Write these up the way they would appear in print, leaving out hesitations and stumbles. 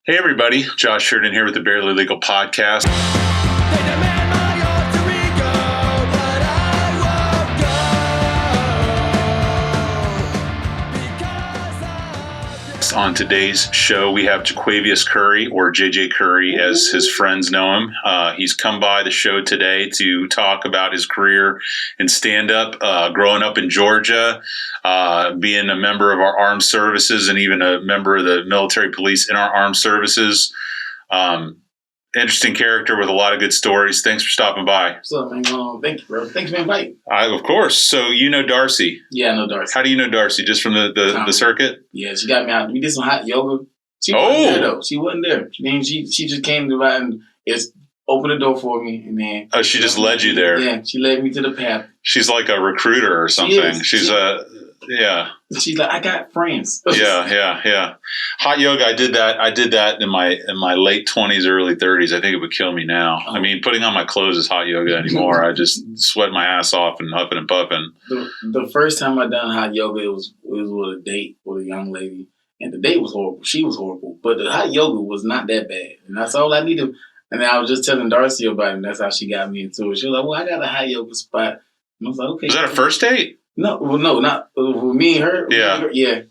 Hey everybody, Josh Sheridan here with the Barely Legal Podcast. On today's show, we have Jaquavious Curry, or JJ Curry, as his friends know him. He's come by the show today to talk about his career in stand-up, growing up in Georgia, being a member of our armed services, and even a member of the military police in our armed services. Interesting character with a lot of good stories. Thanks for stopping by. What's up, man? Thank you, bro. Thanks for inviting. Of course. So you know Darcy? Yeah, I know Darcy. How do you know Darcy? Just from the circuit? Yeah, she got me out. We did some hot yoga. She wasn't there, though. She wasn't there. She just came to and opened the door for me. And then she just led you there. Yeah, she led me to the path. She's like a recruiter or something. She's like, I got friends. Yeah. Hot yoga. I did that in my late 20s, early 30s. I think it would kill me now. I mean, putting on my clothes is hot yoga anymore. I just sweat my ass off and huffing and puffing. The first time I done hot yoga, it was with a date with a young lady, and the date was horrible. She was horrible, but the hot yoga was not that bad, and that's all I needed. And then I was just telling Darcy about it, and that's how she got me into it. She was like, "Well, I got a hot yoga spot." And I was like, "Okay." Was that a first date? No, not with me and her. Yeah. Yeah.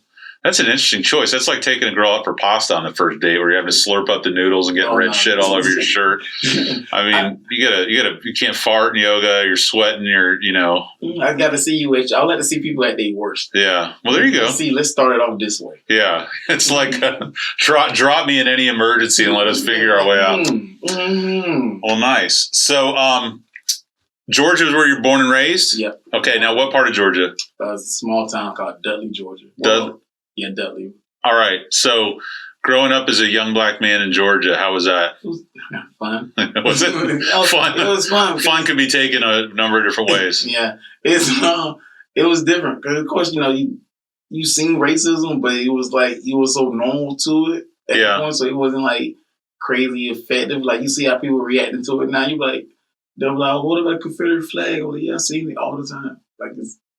That's an interesting choice. That's like taking a girl out for pasta on the first date, where you're having to slurp up the noodles and getting red shit all over your shirt. I mean, you can't fart in yoga. You're sweating. I got to see you I like to see people at their worst. Yeah. Well, there you go. Let's start it off this way. Yeah. It's like drop me in any emergency and let us figure our way out. Mm-hmm. Well, nice. So, Georgia is where you're born and raised? Yep. Okay, now what part of Georgia? A small town called Dudley, Georgia. Yeah, Dudley. All right. So, growing up as a young black man in Georgia, how was that? It was fun. Was it fun? It was fun. Fun could be taken a number of different ways. Yeah. It was different. Because, of course, you seen racism, but it was like you were so normal to it at the point, so it wasn't like crazy effective. Like, you see how people reacting to it now, you like, they're like, what about a Confederate flag? Oh, yeah, I seen it all the time. Like,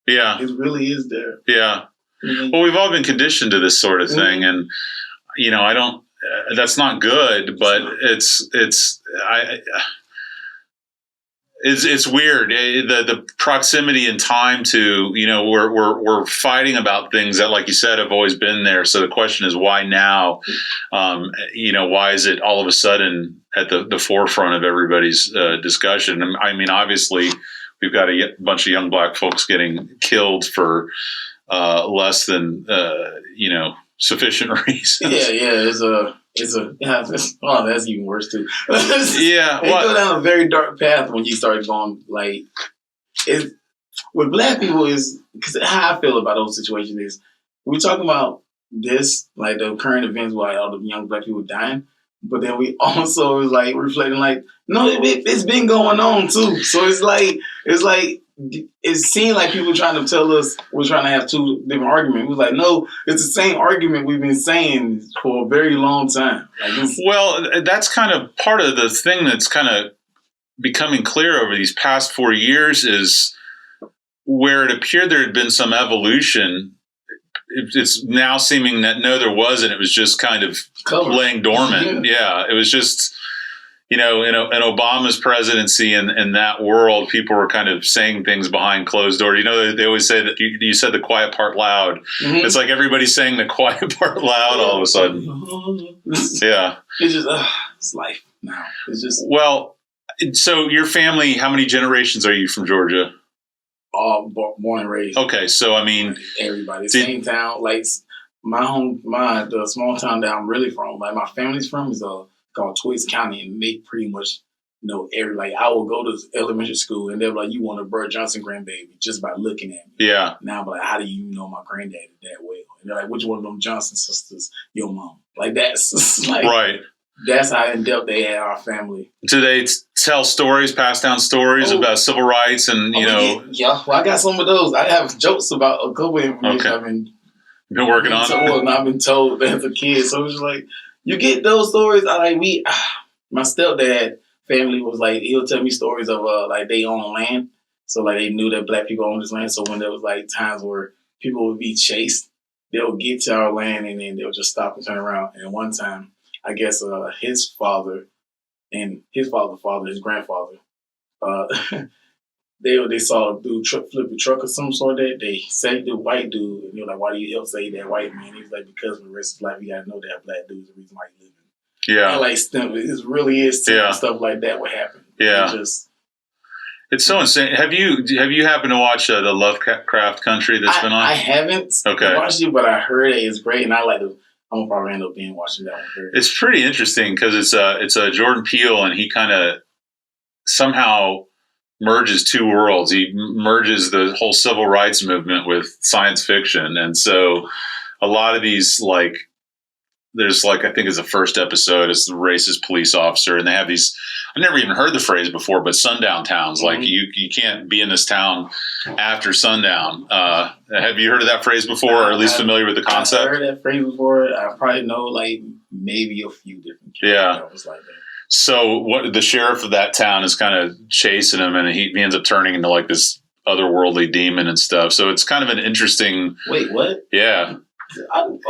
it really is there. Yeah. Mm-hmm. Well, we've all been conditioned to this sort of thing, and I don't. That's not good, but it's weird. The proximity and time to we're fighting about things that, like you said, have always been there. So the question is, why now? Why is it all of a sudden at the forefront of everybody's discussion? I mean, obviously, we've got a bunch of young black folks getting killed for less than sufficient reasons. That's even worse too. Yeah, they go down a very dark path when you start going like with black people is because how I feel about those situations is we're talking about this like the current events why all the young black people dying, but then we also is like reflecting like no, it's been going on too. So it's like it seemed like people trying to tell us we're trying to have two different arguments. It was like, no, it's the same argument we've been saying for a very long time. Well, that's kind of part of the thing that's kind of becoming clear over these past 4 years is where it appeared there had been some evolution. It's now seeming that no, there wasn't. It was just kind of laying dormant. Yeah, it was just... in Obama's presidency and that world, people were kind of saying things behind closed doors. They always say that you said the quiet part loud. Mm-hmm. It's like everybody's saying the quiet part loud all of a sudden. Yeah. It's just, it's life now. It's just. Well, so your family, how many generations are you from Georgia? Born and raised. Okay, so I mean. Everybody. Same town. Like the small town that I'm really from, like my family's from is called Twiggs County, and they pretty much know I will go to elementary school and they're like, you want a Burt Johnson grandbaby just by looking at me. Yeah. Now I'm like, how do you know my granddaddy that well? And they're like, which one of them Johnson sisters your mom? Like that's like right. That's how in depth they had our family. Do they tell stories, pass down stories about civil rights and Yeah, well, I got some of those. I have jokes about a couple of information I've been working on. And I've been told as a kid. So it's like you get those stories. My stepdad family was like, he'll tell me stories of like they own land. So like they knew that black people owned this land. So when there was like times where people would be chased, they'll get to our land and then they'll just stop and turn around. And one time I guess his father and his father's father, his grandfather, uh, they saw a dude flip a truck or some sort that they saved the white dude, and they were like, "Why do you help save that white man?" He was like, "Because for the rest of his life, you gotta know that black dude is the reason why you living." Yeah, And like it really is simple stuff like that would happen. Yeah, it's so insane. Have you happened to watch the Lovecraft Country that's been on? I haven't watched it, but I heard it's great, and I like to. I'm gonna probably end up watching that one. It's pretty interesting because it's a Jordan Peele, and he kind of somehow merges two worlds. He merges the whole civil rights movement with science fiction, and so a lot of these there's I think it's the first episode. It's the racist police officer, and they have these. I've never even heard the phrase before, but sundown towns. Mm-hmm. Like you can't be in this town after sundown. Have you heard of that phrase before, or at least familiar with the concept? I've heard that phrase before. I probably know maybe a few different characters like that. So what the sheriff of that town is kind of chasing him, and he ends up turning into this otherworldly demon and stuff. So it's kind of an interesting. Wait, what? Yeah.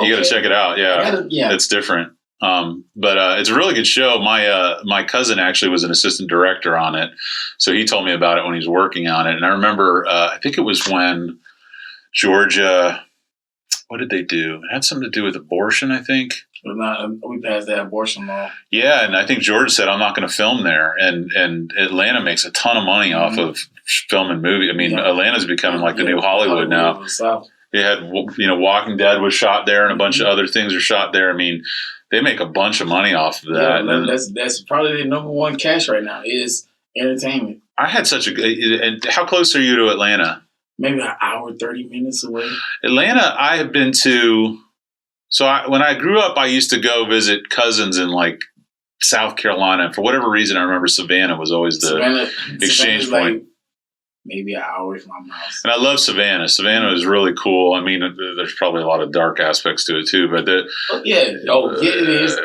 You got to check it out. Yeah. It's different. But it's a really good show. My cousin actually was an assistant director on it. So he told me about it when he was working on it. And I remember, I think it was when Georgia, what did they do? It had something to do with abortion, I think. We passed that abortion law. Yeah. And I think Georgia said, I'm not going to film there. And Atlanta makes a ton of money off of film and movie. I mean, Atlanta's becoming the new Hollywood now. They had, Walking Dead was shot there, and a bunch of other things are shot there. I mean, they make a bunch of money off of that. Yeah, that's probably the number one cash right now is entertainment. I had such a. And how close are you to Atlanta? Maybe an hour, 30 minutes away. Atlanta, I have been to. So when I grew up, I used to go visit cousins in South Carolina. For whatever reason, I remember Savannah was always the exchange point. Maybe an hour from my house. And I love Savannah. Savannah is really cool. I mean, there's probably a lot of dark aspects to it too, but it is.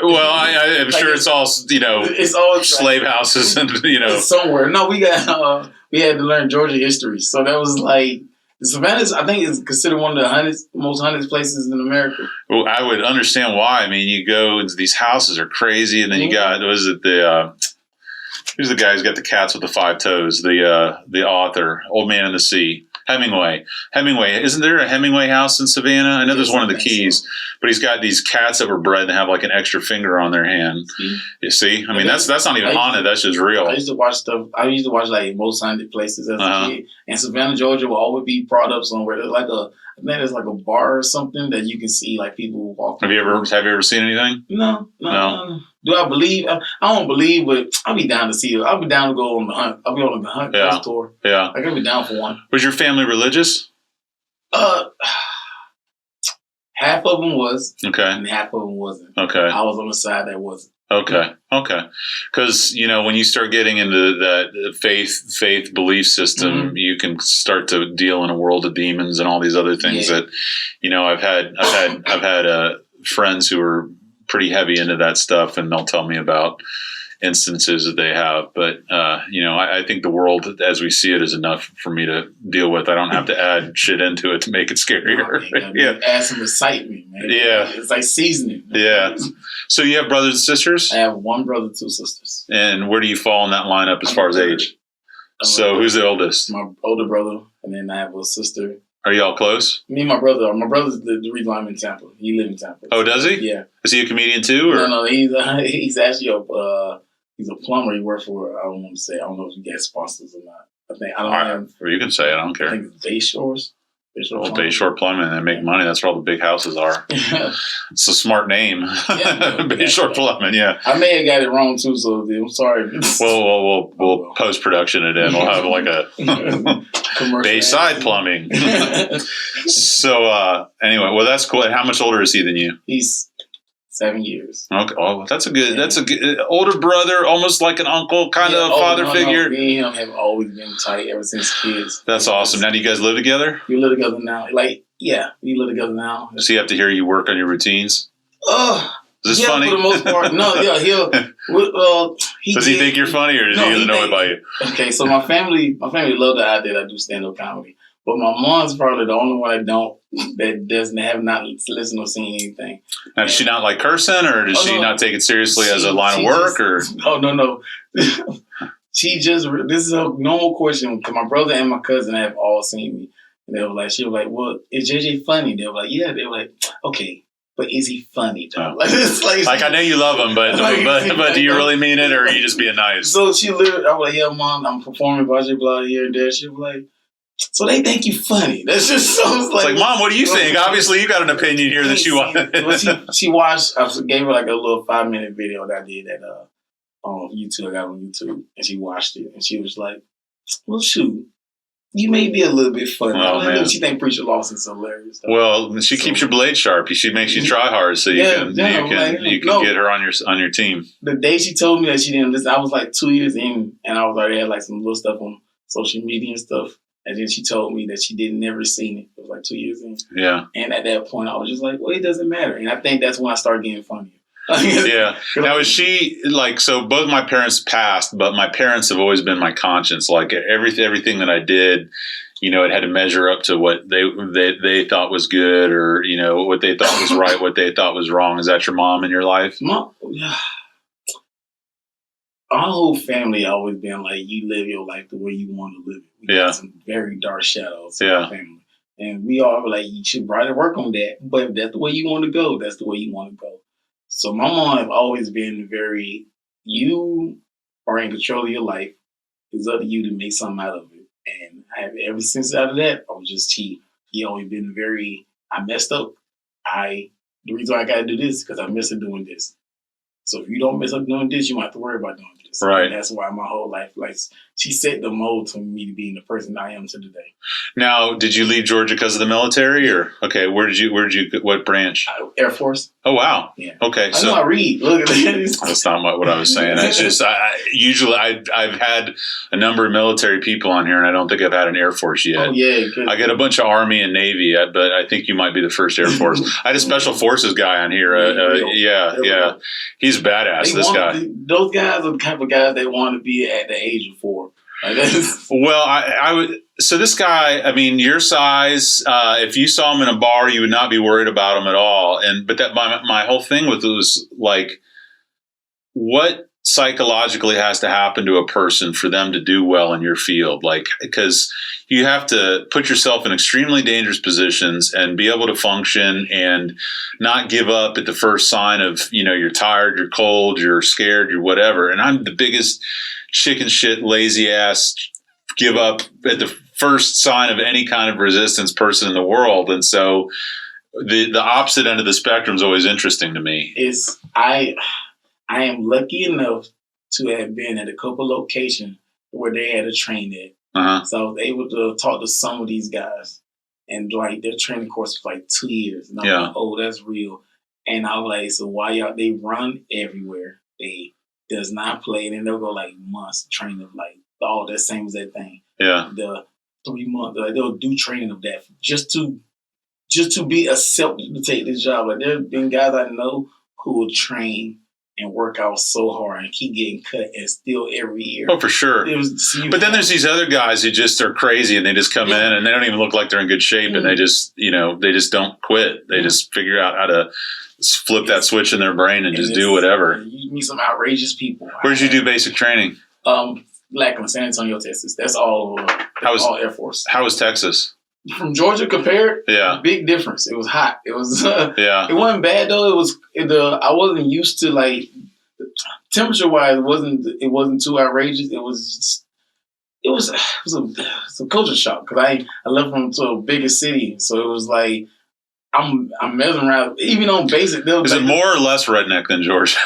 Well, I'm sure it's all it's all slave houses and it's somewhere. No, we had to learn Georgia history, so that was Savannah's. I think is considered one of the most haunted places in America. Well, I would understand why. I mean, you go into these houses are crazy, and then you got who's the guy who's got the cats with the 5 toes? The author, Old Man in the Sea, Hemingway. Isn't there a Hemingway house in Savannah? I know there's one of the Keys, but he's got these cats that were bred and have an extra finger on their hand. You see? I mean, that's not even haunted. That's just real. I used to watch stuff. I used to watch most haunted places as a kid, and Savannah, Georgia, will always be brought up somewhere. There's I think there's a bar or something that you can see people walking. Have you ever seen anything? No. Do I believe? I don't believe, but I'll be down to see it. I'll be down to go on the hunt. I'll be on the hunt tour. Yeah. I'll be down for one. Was your family religious? Half of them was. Okay. And half of them wasn't. Okay. I was on the side that wasn't. Okay. Because, when you start getting into that faith belief system, you can start to deal in a world of demons and all these other things that, I've had friends who are pretty heavy into that stuff, and they'll tell me about instances that they have. But, I think the world as we see it is enough for me to deal with. I don't have to add shit into it to make it scarier. Add some excitement, man. Yeah. It's like seasoning. Yeah. So you have brothers and sisters? I have one brother, 2 sisters. And where do you fall in that lineup as far as age? So who's the oldest? My older brother, and then I have a sister. Are you all close? Me and my brother. My brother's the reason I'm in Tampa. He lives in Tampa. Oh, does he? Yeah. Is he a comedian too? Or? No. He's actually he's a plumber. He works for. I don't want to say. I don't know if you get sponsors or not. Or you can say it. I don't care. I think it's Bayshores. Bayshore Plumbing. They make money. That's where all the big houses are. It's a smart name. Bayshore Plumbing. Yeah. I may have got it wrong too, so I'm sorry. We'll post production it in. We'll have a Bayside Plumbing. So anyway, that's cool. And how much older is he than you? He's 7 years. Okay. Oh, that's a good older brother, almost like an uncle, kind of father figure. Me and him have always been tight ever since kids. That's awesome. Now, do you guys live together? We live together now. We live together now. Does he have to hear you work on your routines? Is this funny? For the most part, no. Yeah, he'll. Does he think you're funny, or does he annoyed by you? Okay, so my family love the idea that I do stand-up comedy. But my mom's probably the only one that doesn't have not listened or seen anything. Now, does she not like cursing, or does she not take it seriously as a line of work? No. She just, this is a normal question, because my brother and my cousin have all seen me. And they were like, she was like, well, is JJ funny? They were like, yeah. They were like, okay, but is he funny though? Oh. Like I know you love him, but but do you really mean it, or are you just being nice? So she literally, I was like, yeah, Mom, I'm performing Bajay Blah here and there. She was like, so they think you funny. That's just so. It's like, Mom, what do you think? Obviously, you got an opinion here that you want. She watched. I gave her like a little 5-minute video that I did that on YouTube. I got on YouTube, and she watched it, and she was like, "Well, shoot, you may be a little bit funny." Oh, man. She think Preacher Lawson's hilarious. Though. Well, she keeps your blade sharp. She makes you try hard, so you can get her on your team. The day she told me that she didn't listen, I was like 2 years in, and I was already had like some little stuff on social media and stuff. And then she told me that she didn't never seen it. It was like 2 years in. Yeah. And at that point, I was just like, well, it doesn't matter. And I think that's when I started getting funnier. Yeah. Now, is she like, so both my parents passed, but my parents have always been my conscience. Like everything that I did, it had to measure up to what they thought was good, or, what they thought was right, what they thought was wrong. Is that your mom in your life? Mom, our whole family always been like, you live your life the way you want to live it. We got some very dark shadows in our family. And we all were like, you should probably work on that. But if that's the way you want to go, that's the way you want to go. So my mom have always been very, you are in control of your life. It's up to you to make something out of it. And I have ever since out of that, I was just he always been very, I messed up. The reason I got to do this is because I messed up doing this. So if you don't mess up doing this, you might have to worry about doing this. Right. And that's why my whole life, like, she set the mold for me to being the person I am today. Now, did you leave Georgia because of the military, or what branch? Air Force. Oh, wow. Yeah. Okay. I know I read. Look at that. That's not what I was saying. It's just, I've had a number of military people on here, and I don't think I've had an Air Force yet. Oh, yeah. I get a bunch of Army and Navy, but I think you might be the first Air Force. I had a Special Forces guy on here. Yeah. He's badass, this guy. Those guys are the type of guys they want to be at the age of 4. Well, I would. So this guy, I mean, your size. If you saw him in a bar, you would not be worried about him at all. But that my whole thing with it was like, what psychologically has to happen to a person for them to do well in your field? Like, because you have to put yourself in extremely dangerous positions and be able to function and not give up at the first sign of, you're tired, you're cold, you're scared, you're whatever. And I'm the biggest chicken shit, lazy ass, give up at the first sign of any kind of resistance person in the world. And so the opposite end of the spectrum is always interesting to me. I am lucky enough to have been at a couple locations where they had a train at. Uh-huh. So I was able to talk to some of these guys, and like their training course was like 2 years. And I'm like, oh, that's real. And I was like, so why they run everywhere? They does not play, and then they'll go like months training of like all that same as that thing. Yeah. The 3 months, they'll do training of that just to be accepted to take this job. Like there have been guys I know who will train and work out so hard and keep getting cut and still every year. Oh, for sure. But then there's these other guys who just are crazy and they just come in and they don't even look like they're in good shape and they just, they just don't quit. They just figure out how to flip that switch in their brain and just do whatever. You meet some outrageous people. Where did you do basic training? Lackland, San Antonio, Texas. That's all. All Air Force. How was Texas? From Georgia compared, big difference. It was hot. It was It wasn't bad though. I wasn't used to like temperature wise. It wasn't too outrageous. It was a culture shock because I left from to a bigger city, so it was like I'm mesmerized. Even on basic, is it more or less redneck than Georgia?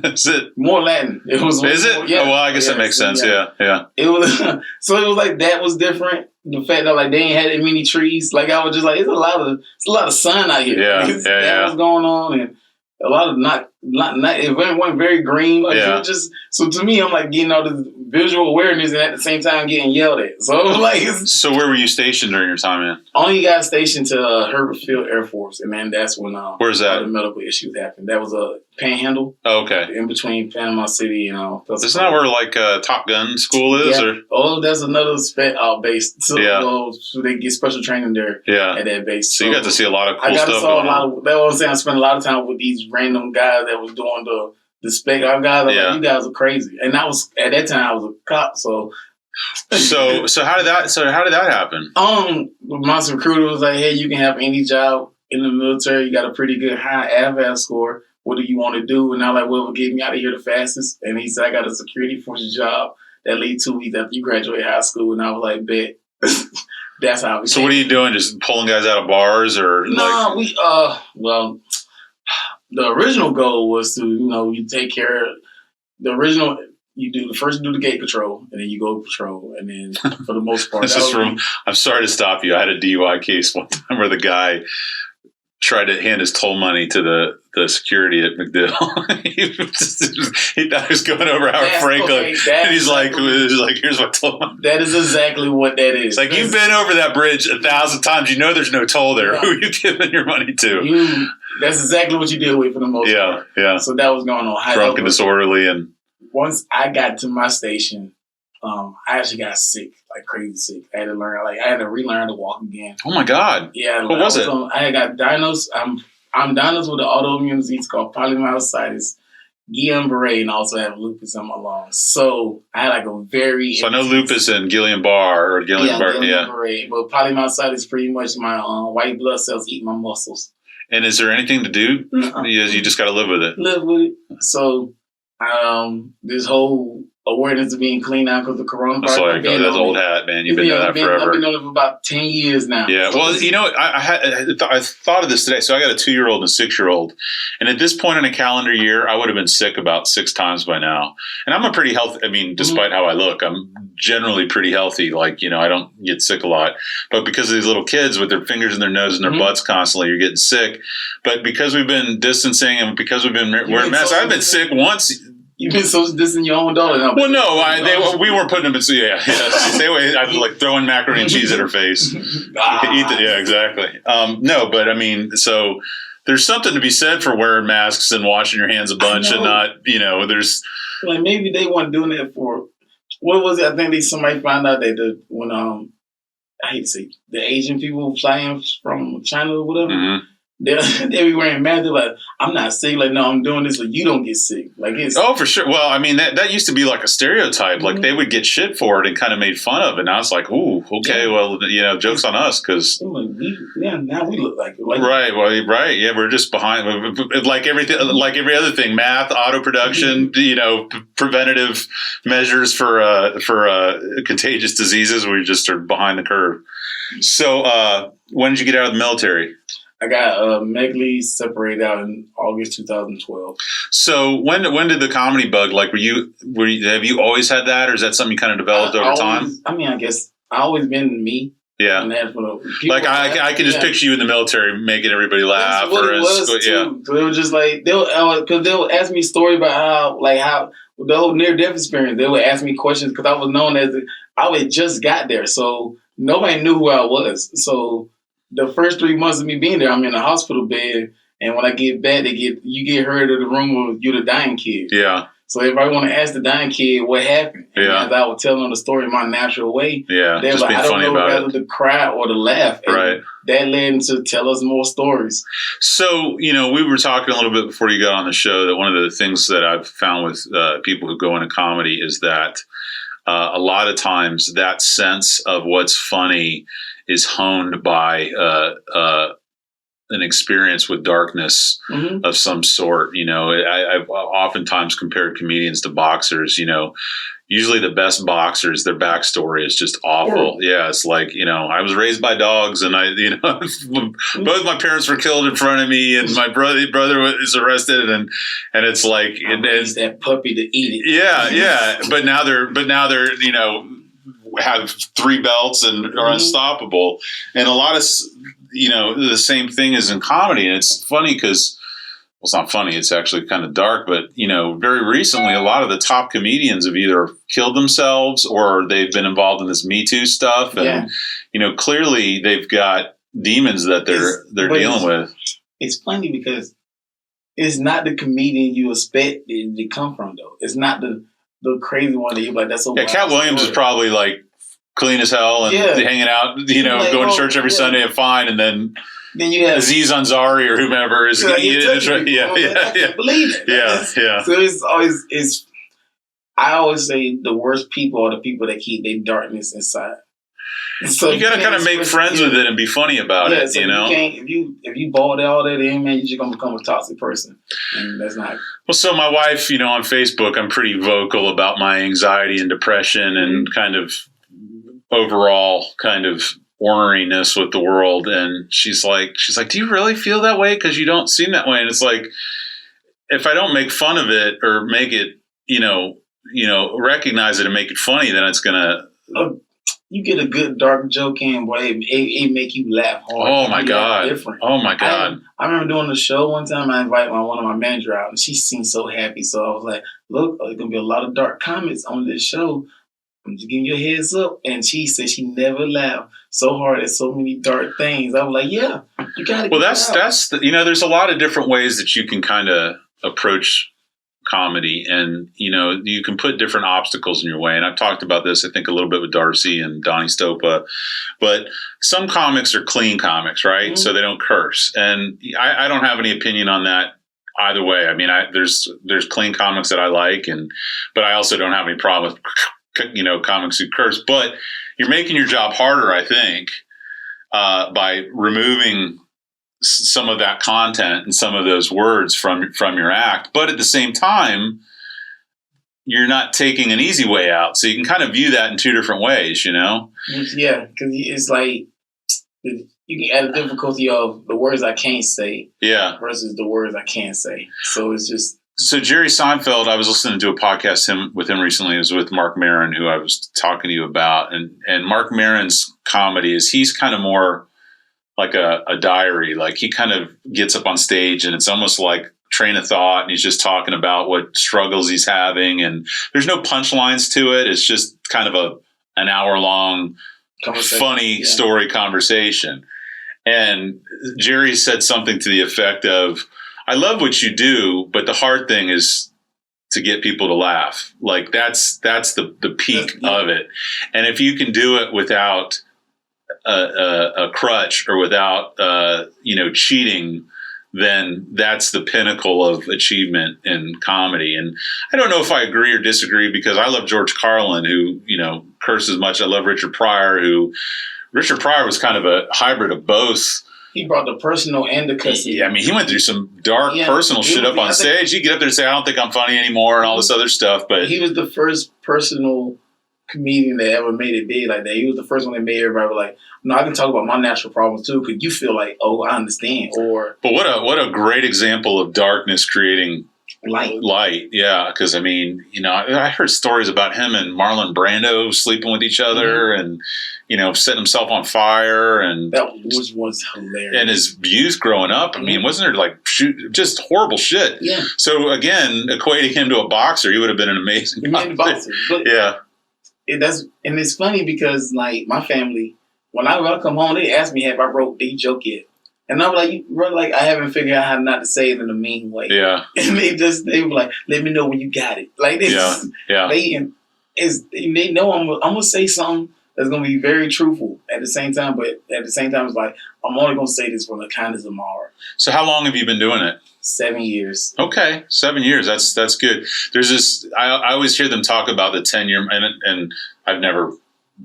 Is it more Latin? It was. Is it? Yeah. Oh, well, I guess that makes sense. Yeah. It was. So it was like that was different. The fact that like they ain't had that many trees, like I was just like, it's a lot of sun out here. That was going on, and a lot of not it wasn't very green. Like it was just so to me, I'm like getting all this visual awareness and at the same time getting yelled at. So like, So where were you stationed during your time in? Only got stationed to Herbert Field Air Force, and then that's when where's that? All the medical issues happened. That was a Panhandle. Oh, okay. In between Panama City and Isn't that where like Top Gun school is? Yeah. Or? Oh, that's another base. So, Yeah. So they get special training there. Yeah. At that base. So you got to see a lot of cool stuff. That's what I'm saying. I spent a lot of time with these random guys that was doing the spec. Our guys, like, you guys are crazy. And I was at that time I was a cop, so. So how did that happen? My recruiter was like, "Hey, you can have any job in the military. You got a pretty good high AVAS score. What do you want to do?" And I was like, "Well, get me out of here the fastest." And he said, "I got a security forces job that leads 2 weeks after you graduate high school." And I was like, "Bet." That's how. So what are you doing? Just pulling guys out of bars, or no? Well, the original goal was to you take care of the original. You do the gate control, and then you go patrol, and then for the most part, I'm sorry to stop you. I had a DUI case one time where the guy tried to hand his toll money to the security at McDill. he thought he was going over Howard Franklin, and he's like, "Here's my toll money." That is exactly what that is. It's like, you've been over that bridge 1,000 times. You know there's no toll there. Yeah. Who are you giving your money to? That's exactly what you deal with for the most part. Yeah. So that was going on. Drunk and disorderly, and once I got to my station, I actually got sick, like crazy sick. I had to relearn to walk again. Oh my God! Yeah, what was it? I had got diagnosed. I'm diagnosed with an autoimmune disease called polymyositis, Guillain-Barré, and also have lupus in my lungs. So I had like a very. So I know lupus and Guillain-Barré Guillain-Barré, but polymyositis pretty much my white blood cells eat my muscles. And is there anything to do? No. You just got to live with it. Live with it. So. This whole awareness of being clean out because of coronavirus. That's old hat, man. You've been doing that forever. I've been doing it for about 10 years now. Yeah. Well, I thought of this today. So I got a 2-year-old and a 6-year-old. And at this point in a calendar year, I would have been sick about 6 times by now. And I'm a pretty healthy, despite how I look, I'm generally pretty healthy. Like, I don't get sick a lot. But because of these little kids with their fingers in their nose and their butts constantly, you're getting sick. But because we've been distancing and because we've been wearing masks, I've been sick once. You've been social distancing your own daughter. Well, no, we weren't putting them in. Yeah. Stay away. I'm like throwing macaroni and cheese at her face. Eat it. Yeah, exactly. No, but so there's something to be said for wearing masks and washing your hands a bunch and not, there's. Like maybe they weren't doing that for. What was it? I think somebody found out that when I hate to say the Asian people flying from China or whatever. Mm-hmm. They be wearing masks. They're like, I'm not sick. Like, no, I'm doing this so you don't get sick. Like, for sure. Well, that used to be like a stereotype. Mm-hmm. Like they would get shit for it and kind of made fun of it. And I was like, ooh, okay, well, joke's on us because now we look like right. Well, right. Yeah, we're just behind. Like everything, like every other thing, math, auto production, preventative measures for contagious diseases. We just are behind the curve. So, when did you get out of the military? I got medically separated out in August 2012. So when did the comedy bug, like, have you always had that, or is that something you kind of developed over time? I guess I always been me. Yeah. Like I can just picture you in the military making everybody laugh. That's what it was too. Yeah. So it was just like, they'll ask me a story about how the whole near-death experience. They would ask me questions because I was known as I had just got there. So nobody knew who I was. So the first 3 months of me being there, I'm in a hospital bed, and when I get back, you get herded to the room with you, the dying kid. Yeah. So everybody want to ask the dying kid what happened. And as I would tell them the story in my natural way. Yeah. They were like, I don't know whether to cry or to laugh. And right. That led them to tell us more stories. So, we were talking a little bit before you got on the show that one of the things that I've found with people who go into comedy is that a lot of times that sense of what's funny is honed by an experience with darkness of some sort. I've oftentimes compared comedians to boxers. Usually the best boxers, their backstory is just awful. Yeah, it's like, I was raised by dogs, and both my parents were killed in front of me, and my brother is arrested, and it's like that puppy to eat it. Yeah. But now they're have 3 belts and are unstoppable. And a lot of, the same thing is in comedy. And it's funny because it's not funny. It's actually kind of dark. But, very recently, a lot of the top comedians have either killed themselves or they've been involved in this Me Too stuff. And, clearly they've got demons that they're dealing with. It's funny because it's not the comedian you expect it to come from, though. It's not the crazy one that you're like, that's so Yeah, Cat Williams is probably like clean as hell and hanging out, going to church every Sunday and fine. And then you have Aziz Ansari or whomever is believe it. So I always say the worst people are the people that keep their darkness inside. So you got to kind of make friends with it and be funny about it. So you can't, if you ball all that in, man, you're just gonna become a toxic person, and that's not. Well, so my wife, on Facebook, I'm pretty vocal about my anxiety and depression and kind of overall kind of orneriness with the world, and she's like, do you really feel that way? Because you don't seem that way, and it's like, if I don't make fun of it or make it, recognize it and make it funny, then it's gonna. You get a good dark joke in, boy, it make you laugh hard. Oh my God! Oh my God! I remember doing the show one time. I invited one of my manager out, and she seemed so happy. So I was like, "Look, there's gonna be a lot of dark comments on this show. I'm just giving you a heads up." And she said she never laughed so hard at so many dark things. I was like, "Yeah, you got it." Well, that's there's a lot of different ways that you can kind of approach comedy, and you can put different obstacles in your way, and I've talked about this I think a little bit with Darcy and Donnie Stopa, but some comics are clean comics, right? So they don't curse, and I don't have any opinion on that either way. I mean, there's clean comics that I like, but I also don't have any problem with comics who curse, but you're making your job harder, I think, by removing some of that content and some of those words from your act. But at the same time, you're not taking an easy way out. So you can kind of view that in two different ways, Yeah, because it's like you can add a difficulty of the words I can't say versus the words I can say. So it's just... So Jerry Seinfeld, I was listening to a podcast with him recently. It was with Mark Maron, who I was talking to you about. And Mark Maron's comedy he's kind of more like a diary. Like he kind of gets up on stage and it's almost like train of thought, and he's just talking about what struggles he's having, and there's no punchlines to it. It's just kind of an hour long funny story conversation. And Jerry said something to the effect of, I love what you do, but the hard thing is to get people to laugh. Like that's the peak of it. And if you can do it without a crutch or without cheating, then that's the pinnacle of achievement in comedy. And I don't know if I agree or disagree, because I love George Carlin, who curses much. I love Richard Pryor was kind of a hybrid of both. He brought the personal and the cussing. Yeah, I mean, he went through some dark personal shit up on stage. He'd get up there and say, I don't think I'm funny anymore and all this other stuff. But he was the first personal comedian that ever made it big like that. He was the first one that made everybody like, no, I can talk about my natural problems too, because you feel like, oh, I understand. But what a great example of darkness creating light. Yeah, because I mean, I heard stories about him and Marlon Brando sleeping with each other, and setting himself on fire, and that was hilarious. And his youth growing up, I mean, wasn't there just horrible shit? Yeah. So again, equating him to a boxer, he would have been an amazing boxer. But yeah. And it's funny because like my family, when I come home, they ask me, have I wrote the joke yet? And I'm like, I haven't figured out how not to say it in a mean way. Yeah. And they were like, let me know when you got it. Like this. Yeah. They know I'm gonna say something that's gonna be very truthful at the same time, but at the same time, it's like I'm only gonna say this from the kindness of my heart. So how long have you been doing it? 7 years. Okay, 7 years. That's good. There's this. I always hear them talk about the 10-year, and I've never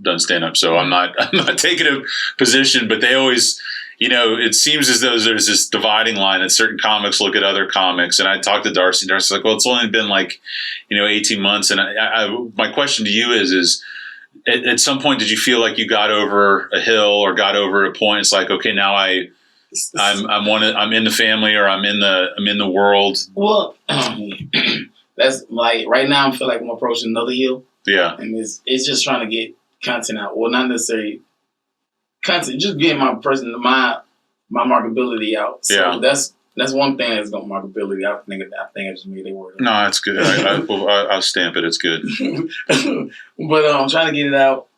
done stand up, so I'm not taking a position. But they always, it seems as though there's this dividing line that certain comics look at other comics. And I talked to Darcy, and Darcy's like, well, it's only been 18 months. And my question to you is at some point, did you feel like you got over a hill or got over a point? It's like, okay, now I'm in the family, or I'm in the world. Well, that's like right now. I feel like I'm approaching another hill. Yeah, and it's just trying to get content out. Well, not necessarily content, just getting my marketability out. So that's That's one thing that's going marketability. I think I just made it word. No, that's good. I'll stamp it. It's good. But I'm trying to get it out,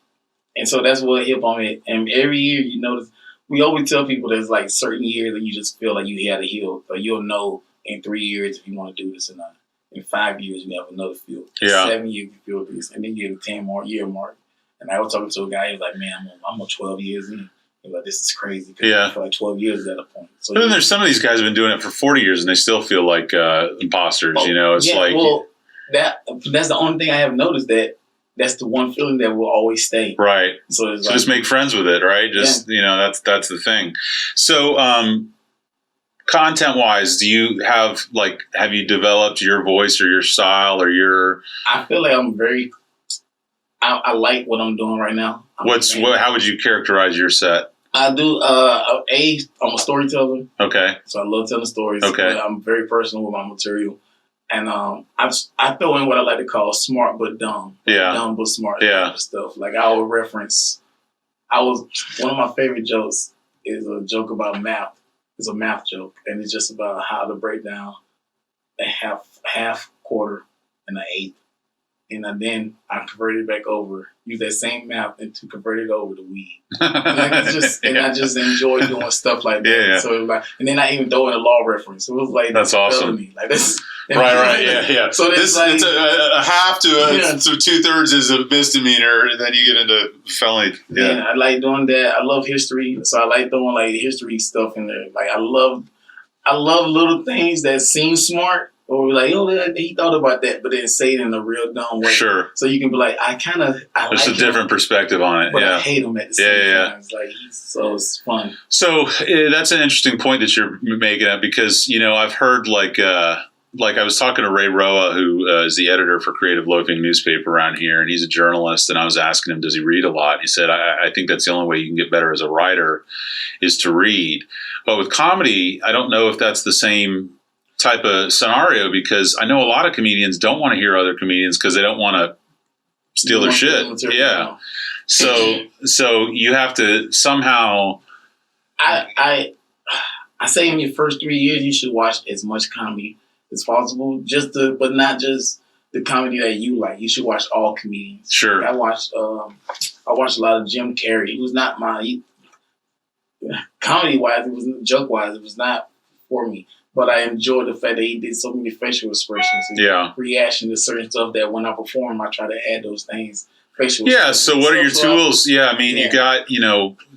and so that's what hip hop is. And every year, you notice, we always tell people there's like certain years that you just feel like you had to heal, or you'll know in 3 years if you want to do this or not. In 5 years, you have another feel. Yeah. 7 years, you feel this, and then you get a 10-year mark. And I was talking to a guy. He was like, "Man, I'm on 12 years in." He's like, "This is crazy." Yeah. I feel like 12 years at a point. So but then there's some of these guys who've been doing it for 40 years and they still feel like imposters. Oh, you know, it's like, well, that's the only thing I have noticed, that that's the one feeling that will always stay. right. So it's So like, just make friends with it, right? Just you know, that's the thing. So content wise, do you have you developed your voice or your style or your? I feel like I'm very. I like what I'm doing right now. How would you characterize your set? I do. I'm a storyteller. Okay. So I love telling stories. Okay. I'm very personal with my material, and I throw in what I like to call smart but dumb. Yeah. Dumb but smart. Yeah. Type of stuff. Like I will reference. One of my favorite jokes is a joke about math. It's a math joke, and it's just about how to break down a half quarter and an eighth. And then I converted it back over, use that same math and to convert it over to weed. And I just enjoy doing stuff like that. Yeah. So and then I even throw in a law reference. It was like, that's awesome. Felony. Like this, right. Yeah. So it's a half to to 2/3 is a misdemeanor, and then you get into felony. Yeah, I like doing that. I love history, so I like throwing like history stuff in there. Like I love little things that seem smart. Or like, he thought about that, but then say it in a real dumb way. Sure. So you can be like, there's like a different perspective on it. But I hate him at the same time. It's like, it's fun. So that's an interesting point that you're making up, because, I've heard like I was talking to Ray Roa, who is the editor for Creative Loafing newspaper around here, and he's a journalist, and I was asking him, does he read a lot? He said, I think that's the only way you can get better as a writer is to read. But with comedy, I don't know if that's the same type of scenario, because I know a lot of comedians don't want to hear other comedians because they don't want to steal their shit. Yeah. So you have to somehow. I say in your first 3 years you should watch as much comedy as possible, but not just the comedy that you like. You should watch all comedians. Sure. I watched a lot of Jim Carrey. He was not comedy wise. It was joke wise. It was not for me. But I enjoyed the fact that he did so many facial expressions and reaction to certain stuff that when I perform, I try to add those things. So what are your tools? You got,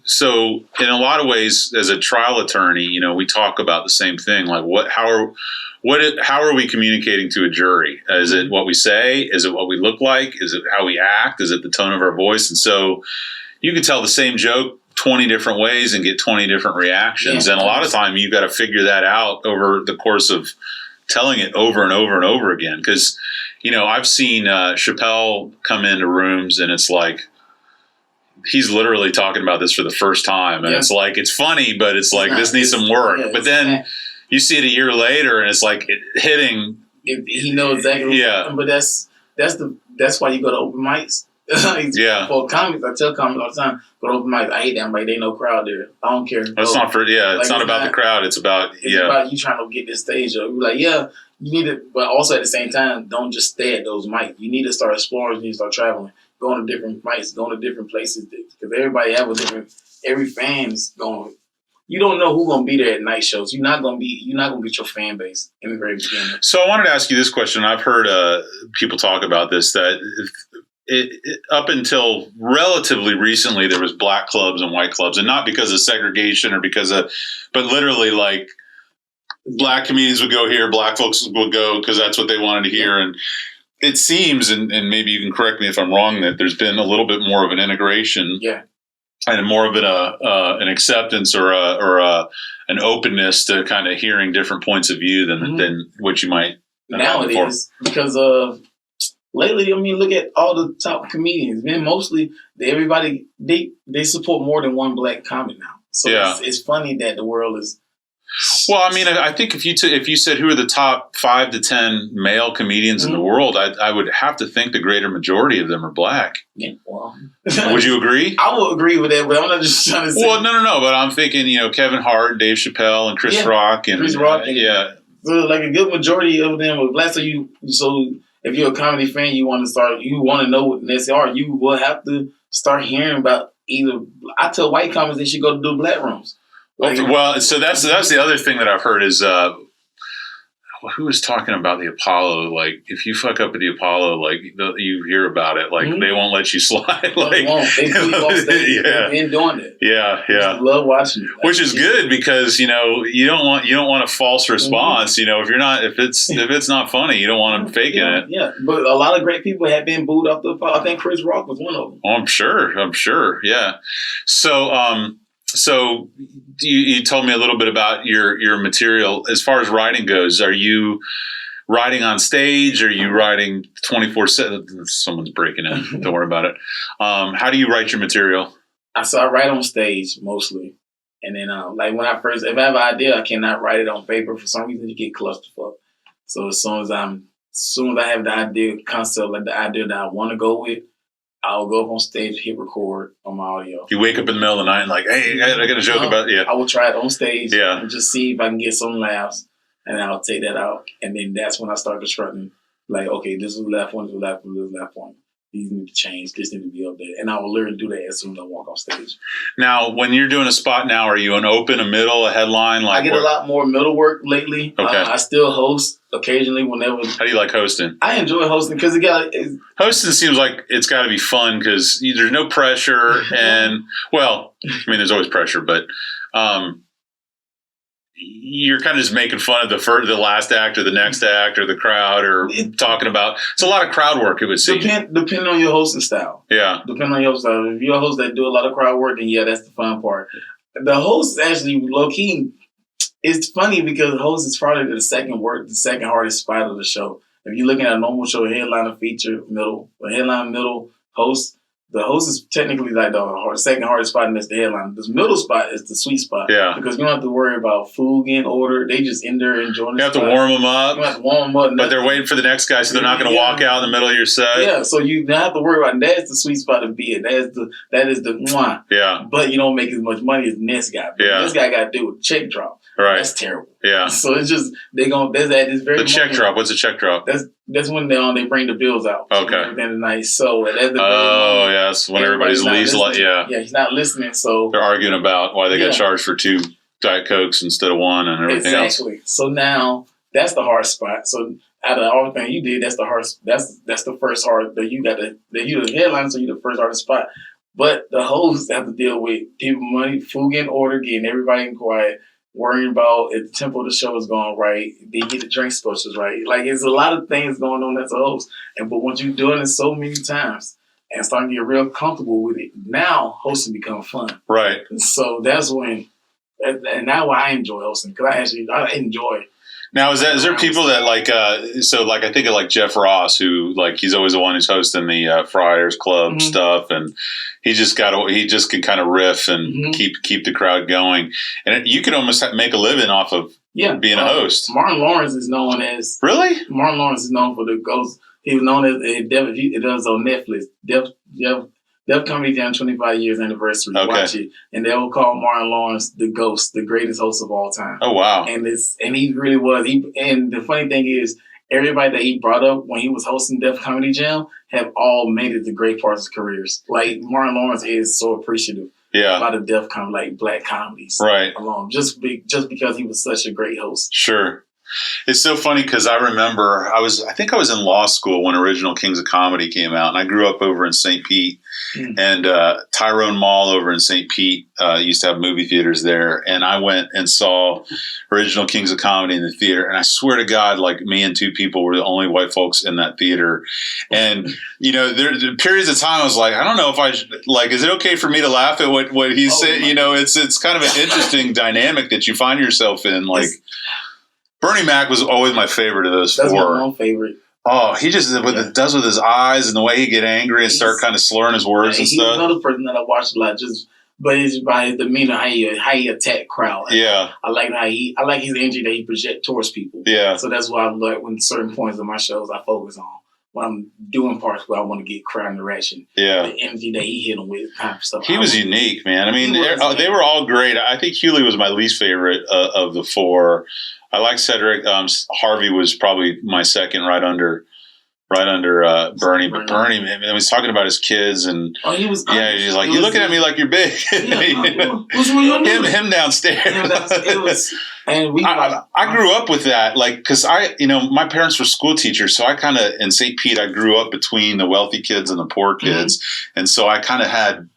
so in a lot of ways, as a trial attorney, we talk about the same thing. Like how are we communicating to a jury? Is it what we say? Is it what we look like? Is it how we act? Is it the tone of our voice? And so you can tell the same joke 20 different ways and get 20 different reactions. And a lot of time you've got to figure that out over the course of telling it over and over and over again. Because, I've seen Chappelle come into rooms and it's like, he's literally talking about this for the first time. And it's like, it's funny, but it's like, this needs some work. But then you see it a year later and it's like hitting. He knows exactly. Yeah. But that's why you go to open mics. For comics, I tell comics all the time, go to open mics. I hate that, but there ain't no crowd there. I don't care. It's not for it's not about the crowd. It's about about you trying to get this stage up. You're like, you need to, but also at the same time, don't just stay at those mics. You need to start exploring. You need to start traveling, going to different mics, going to different places, because everybody have a different. Every fan's going. You don't know who's gonna be there at night shows. You're not gonna be your fan base in the very beginning. So I wanted to ask you this question. I've heard people talk about this, that up until relatively recently, there was black clubs and white clubs, and not because of segregation or but literally like black comedians would go here, black folks would go because that's what they wanted to hear. And it seems, and maybe you can correct me if I'm wrong, that there's been a little bit more of an integration, and more of an acceptance or an openness to kind of hearing different points of view than what you might nowadays because of. Lately, look at all the top comedians. Man, mostly everybody they support more than one black comic now. So it's funny that the world is. Well, I think if you said who are the top 5 to 10 male comedians in the world, I would have to think the greater majority of them are black. Yeah, well, Would you agree? I would agree with that, but I'm not just trying to say. Well, no. But I'm thinking, Kevin Hart, Dave Chappelle, and Chris Rock, and yeah. So like a good majority of them are black. So if you're a comedy fan, you want to know what they are. You will have to start hearing about either. I tell white comics they should go to do black rooms. Like, well, so that's the other thing that I've heard is who was talking about the Apollo? Like, if you fuck up at the Apollo, like you hear about it, like they won't let you slide. Like, they won't. They keep off stage. They've been doing it. Yeah. I love watching it. Which is good because you don't want a false response. If it's not funny, you don't want them faking it. Yeah, but a lot of great people have been booed off the Apollo. I think Chris Rock was one of them. Oh, I'm sure. Yeah. So you told me a little bit about your material. As far as writing goes, are you writing on stage? Are you writing 24/7? Someone's breaking in. Don't worry about it. How do you write your material? So I write on stage mostly. And then like if I have an idea, I cannot write it on paper. For some reason, you get clusterfuck. So as soon as I have the idea, concept, like the idea that I want to go with, I'll go up on stage, hit record on my audio. You wake up in the middle of the night and like, hey, I got a joke about it. Yeah. I will try it on stage and just see if I can get some laughs, and I'll take that out. And then that's when I start constructing, like, okay, this is the left one, this is the left one, this is the left one. These need to change. This need to be updated. And I will literally do that as soon as I walk off stage. Now, when you're doing a spot now, are you an open, a middle, a headline? I get a lot more middle work lately. Okay. I still host occasionally whenever. How do you like hosting? I enjoy hosting because hosting seems like it's got to be fun because there's no pressure. And, well, there's always pressure, but you're kind of just making fun of the last act or the next act or the crowd or talking about. It's a lot of crowd work, it would seem. Depending on your hosting style. Yeah. Depending on your style. If you're a host that do a lot of crowd work, then that's the fun part. The host is actually low key. It's funny because the host is probably the second hardest spot of the show. If you're looking at a normal show, headliner, feature, middle, host. The host is technically like the second hardest spot, and that's the headline. This middle spot is the sweet spot. Yeah. Because you don't have to worry about food getting ordered. They just in there enjoying the spot. You have to warm them up. You have to warm them up. But they're waiting for the next guy, so they're not going to walk out in the middle of your set. Yeah, so you don't have to worry about it. That's the sweet spot to be at. That is the mwah. Yeah. But you don't make as much money as the next guy. This guy got to do with check drop. Right. That's terrible. Yeah. So it's just the check drop. What's a check drop? That's when they bring the bills out. Okay. At the end of the night. So yes, when everybody's least yeah, he's not listening. So they're arguing about why they got charged for 2 Diet Cokes instead of 1 and everything else. Exactly. So now that's the hard spot. So out of everything you did, that's the hard. That's the first hard that you got you're the headline, so you're the first hardest spot. But the hosts have to deal with people, money, food getting ordered, getting everybody in quiet. Worrying about if the tempo of the show is going right, they get the drink specials right. Like, it's a lot of things going on as a host. But once you're doing it so many times and starting to get real comfortable with it, now hosting becomes fun. Right. So that's when, and now I enjoy hosting because I enjoy. Now, is there people that like, I think of like Jeff Ross, who like, he's always the one who's hosting the Friars Club stuff. And he just can kind of riff and keep the crowd going. And you can almost make a living off of being a host. Martin Lawrence is known as. Really? Martin Lawrence is known for the ghost. He was known as, it does on Netflix, Def Comedy Jam 25 years anniversary. Okay. Watch it. And they will call Martin Lawrence the ghost, the greatest host of all time. Oh, wow. And he really was. And the funny thing is, everybody that he brought up when he was hosting Def Comedy Jam have all made it to great parts of careers. Like, Martin Lawrence is so appreciative about the Def Comedy, like black comedies. Right. Alone. Just because he was such a great host. Sure. It's so funny because I remember I think I was in law school when Original Kings of Comedy came out, and I grew up over in St. Pete. And Tyrone Mall over in St. Pete used to have movie theaters there. And I went and saw Original Kings of Comedy in the theater. And I swear to God, like, me and 2 people were the only white folks in that theater. And, there periods of time I was like, I don't know if I should, like, is it okay for me to laugh at what he's saying? It's kind of an interesting dynamic that you find yourself in. Like, Bernie Mac was always my favorite of those 4. That's my own favorite. Oh, he just does with his eyes and the way he get angry and start kind of slurring his words and stuff. He's another person that I watched a lot, but it's by his demeanor, how he attack crowd. Yeah, I like his energy that he projects towards people. Yeah, so that's why I like when certain points of my shows I focus on. when I'm doing parts where I want to get crowd interaction. Yeah. The energy that he hit him with, kind of stuff. He was unique, man. I mean, they were all great. I think Hewley was my least favorite of the four. I like Cedric. Harvey was probably my second, right under Bernie. But Bernie, man, he was talking about his kids, and he's like, "You looking at me like you're big." Him downstairs. I grew up with that, like, because my parents were school teachers, so I kind of, in St. Pete, I grew up between the wealthy kids and the poor kids, and so I kind of had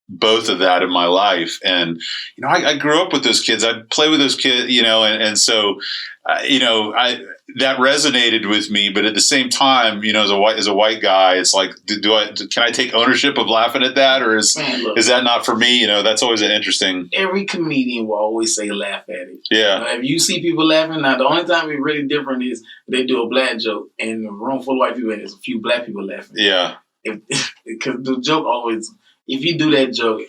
both of that in my life. And I grew up with those kids. I'd play with those kids, and so that resonated with me. But at the same time, as a white guy, it's like, can I take ownership of laughing at that, or is that not for me? That's always an interesting. Every comedian will always say laugh at it. Yeah. If you see people laughing, now the only time it's really different is they do a black joke and the room full of white people and there's a few black people laughing. Yeah. Because the joke always, if you do that joke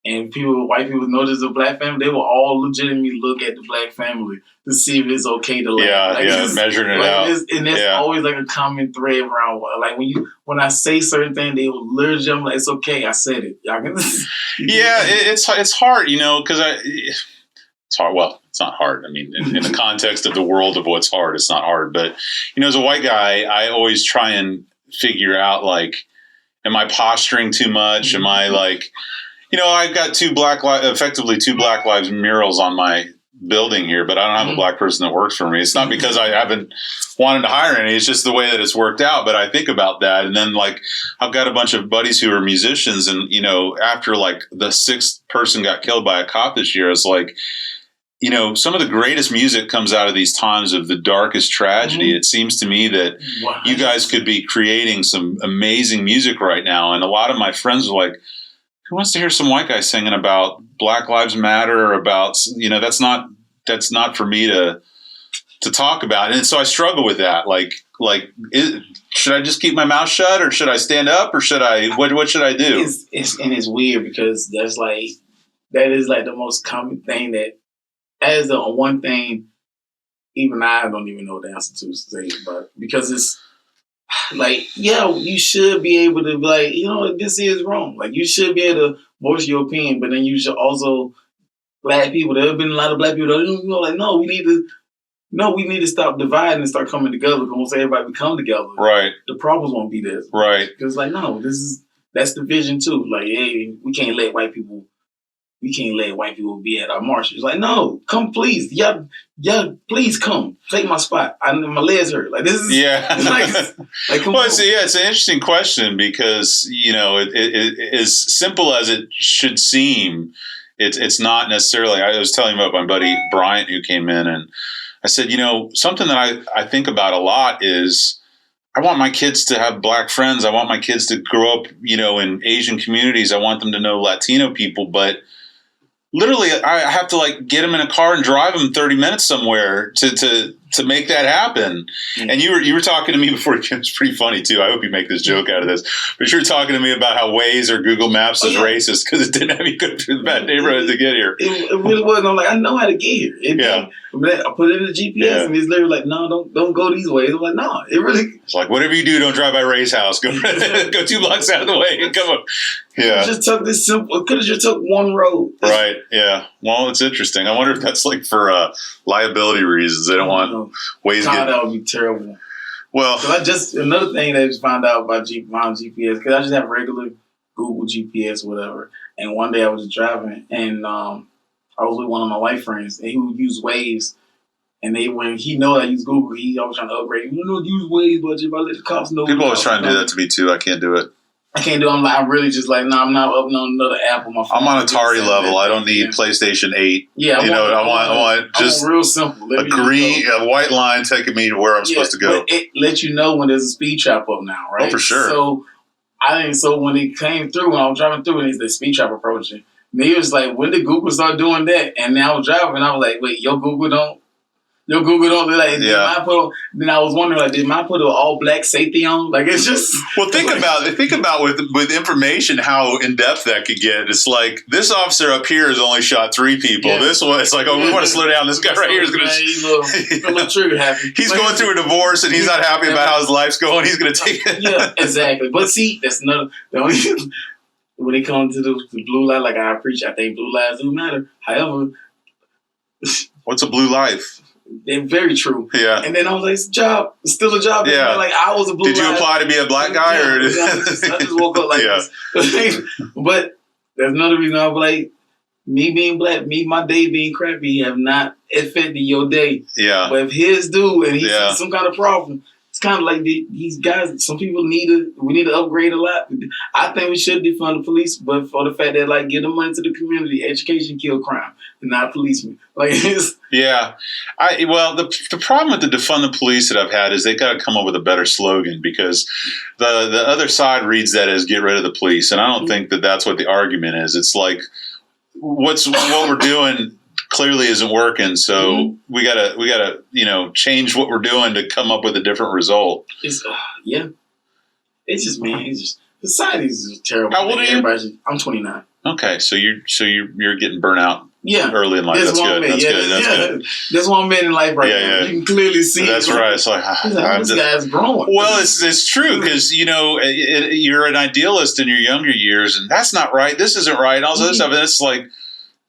and white people notice a black family, they will all legitimately look at the black family to see if it's okay to laugh. Measuring it out. And there's always like a common thread around, like when I say certain things, they will literally jump like, it's okay, I said it. Y'all can it's hard, because it's hard. Well, it's not hard. I mean, in the context of the world of what's hard, it's not hard. But, as a white guy, I always try and figure out, like, am I posturing too much? Am I like, I've got effectively two Black Lives murals on my building here, but I don't have a black person that works for me. It's not because I haven't wanted to hire any. It's just the way that it's worked out. But I think about that. And then, like, I've got a bunch of buddies who are musicians. And, after, like, the sixth person got killed by a cop this year, it's like, some of the greatest music comes out of these times of the darkest tragedy. It seems to me that you guys could be creating some amazing music right now. And a lot of my friends are like, who wants to hear some white guy singing about Black Lives Matter, or about, that's not for me to talk about. And so I struggle with that. Should I just keep my mouth shut, or should I stand up, or what should I do? It's weird because that is like the most common thing that is the one thing even I don't even know the answer to say, but because it's like, you should be able to be like, this is wrong. Like, you should be able to voice your opinion, but then you should also, black people, there have been a lot of black people that, no, we need to stop dividing and start coming together. Because once everybody come together, right, the problems won't be there. Right. Because that's the vision too. Like, hey, we can't let white people be at our march. It's like, no, come please. Yeah, please come. Take my spot. My legs hurt. Like, this is come on. It's an interesting question because, it as simple as it should seem, it's not necessarily. I was telling about my buddy Bryant who came in, and I said, something that I think about a lot is I want my kids to have black friends. I want my kids to grow up, in Asian communities. I want them to know Latino people, but literally, I have to get them in a car and drive them 30 minutes somewhere to make that happen. Mm-hmm. And you were talking to me before. It was pretty funny too. I hope you make this joke out of this. But you were talking to me about how Waze or Google Maps is racist because it didn't have you go through the bad neighborhood to get here. It really wasn't. I'm like, I know how to get here. I put it in the GPS and it's literally like, no, don't go these ways. I'm like, no, it really. It's like, whatever you do, don't drive by Ray's house. Go 2 blocks out of the way and come up. Yeah. Just took this simple. Could have just took one road. Right. Yeah. Well, it's interesting. I wonder if that's for liability reasons. They don't want Waze. That would be terrible. Well, another thing that I just found out about my GPS, because I just have regular Google GPS, whatever. And one day I was driving, and I was with one of my white friends, and he would use Waze. And when he know I use Google, he always trying to upgrade. You don't use Waze, but if I let the cops know. People always trying to do that to me too. I can't do it. I can't do it. I'm really just like, no, I'm not opening on another app on my phone. I'm on Atari level. I don't need PlayStation 8. Yeah, I want just real simple. a white line taking me to where I'm supposed to go. But it lets you know when there's a speed trap up now, right? Oh, for sure. So when it came through, when I was driving through, and it's the speed trap approaching, and he was like, when did Google start doing that? And now I was driving, and I was like, wait, your Google don't Your Google don't be like, then I was wondering, like, did mine put an all black safety on? Like, it's just. Well, think about with information how in depth that could get. It's like this officer up here has only shot 3 people. Yeah. This one, it's like, we want to slow down. This guy right here is going to. He's a little trigger happy. He's going through a divorce and he's not happy about how his life's going. He's going to take it. Yeah, exactly. But see, that's another. When it comes to the blue light, like I think blue lives do matter. However, what's a blue life? They're very true. Yeah. And then I was like, it's a job. It's still a job. Yeah. Like I was a blue. Did you apply to be a black guy or? I just woke up like this. But there's another reason I was like, me being black, my day being crappy have not affected your day. Yeah. But if his do and he's some kind of problem, it's kind of like these guys. Some people we need to upgrade a lot. I think we should defund the police, but for the fact that like give the money to the community, education kill crime, and not policemen. Like it's the problem with the defund the police that I've had is they got to come up with a better slogan because the other side reads that as get rid of the police, and I don't think that that's what the argument is. It's like what we're doing clearly isn't working, so we gotta change what we're doing to come up with a different result. It's just society's just terrible. How old are you? I'm 29. Okay, so you're getting burnt out. Yeah, early in life. That's good. That's good. That's 1 minute in life right now. You can clearly see. That's right. It's like this guy's growing. Well, it's true because you're an idealist in your younger years, and that's not right. This isn't right. All this other stuff, and it's like,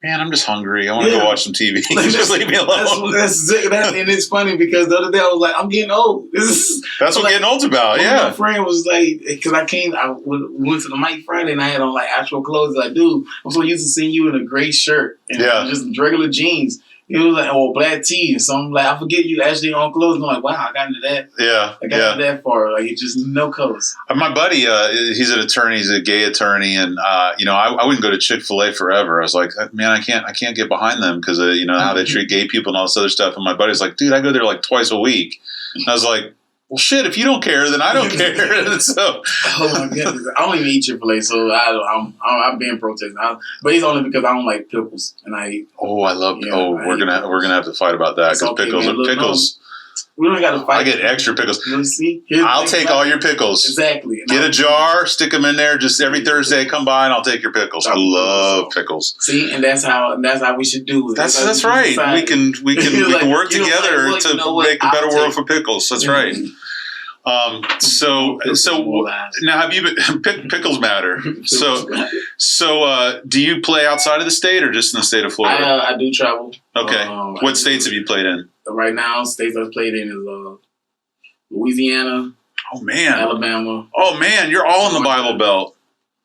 man, I'm just hungry. I want to go watch some TV. Just leave me alone. And it's funny because the other day I was like, I'm getting old. That's what getting old's about. Yeah. My friend was like, because I went to the mic Friday and I had on like actual clothes. Like, dude, I'm so used to seeing you in a gray shirt and just regular jeans. It was like, black tee. And so I'm like, I forget you actually on clothes. And I'm like, wow, I got into that. Yeah. I got into that far. Like, it's just no colors. My buddy, he's an attorney. He's a gay attorney. And, I wouldn't go to Chick-fil-A forever. I was like, man, I can't get behind them because, how they treat gay people and all this other stuff. And my buddy's like, dude, I go there like twice a week. And I was like, well, shit, if you don't care, then I don't care. And so, oh my goodness, I don't even eat Chick-fil-A, so I've been protesting. But it's only because I don't like pickles, and I eat. Oh, I love. We're gonna have to fight about that because pickles. We don't got to fight. I get extra pickles. See, I'll take all your pickles. Exactly. Get a jar, stick them in there. Just every Thursday, come by and I'll take your pickles. I love pickles. See, and that's how we should do it. That's right. We can work together to make a better world for pickles. That's right. So now have you been Pickles matter? So do you play outside of the state or just in the state of Florida? I do travel. Okay. What states have you played in? Right now, states I've played in is Louisiana. Oh man. Alabama. Oh man, you're all in the Bible Belt.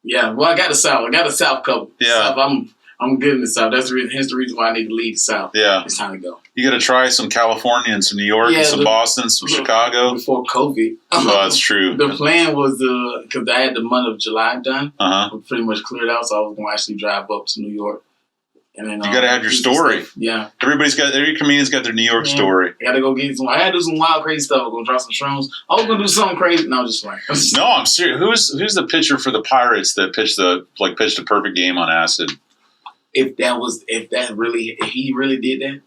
Yeah. Well, I got the South. I got the South covered. Yeah. South, I'm good in the South. Hence the reason why I need to leave the South. Yeah. It's time to go. You got to try some California and some New York and some Boston, some Chicago. Before COVID. Oh, that's true. The plan was because I had the month of July done. Uh-huh. Pretty much cleared out, so I was going to actually drive up to New York. And then, you got to have your story. Yeah. Every comedian's got their New York story. I got to go get some. I had to do some wild, crazy stuff. I was going to drop some shrooms. I was going to do something crazy. No, just like. No, I'm serious. Who's the pitcher for the Pirates that pitched a perfect game on acid? If he really did that.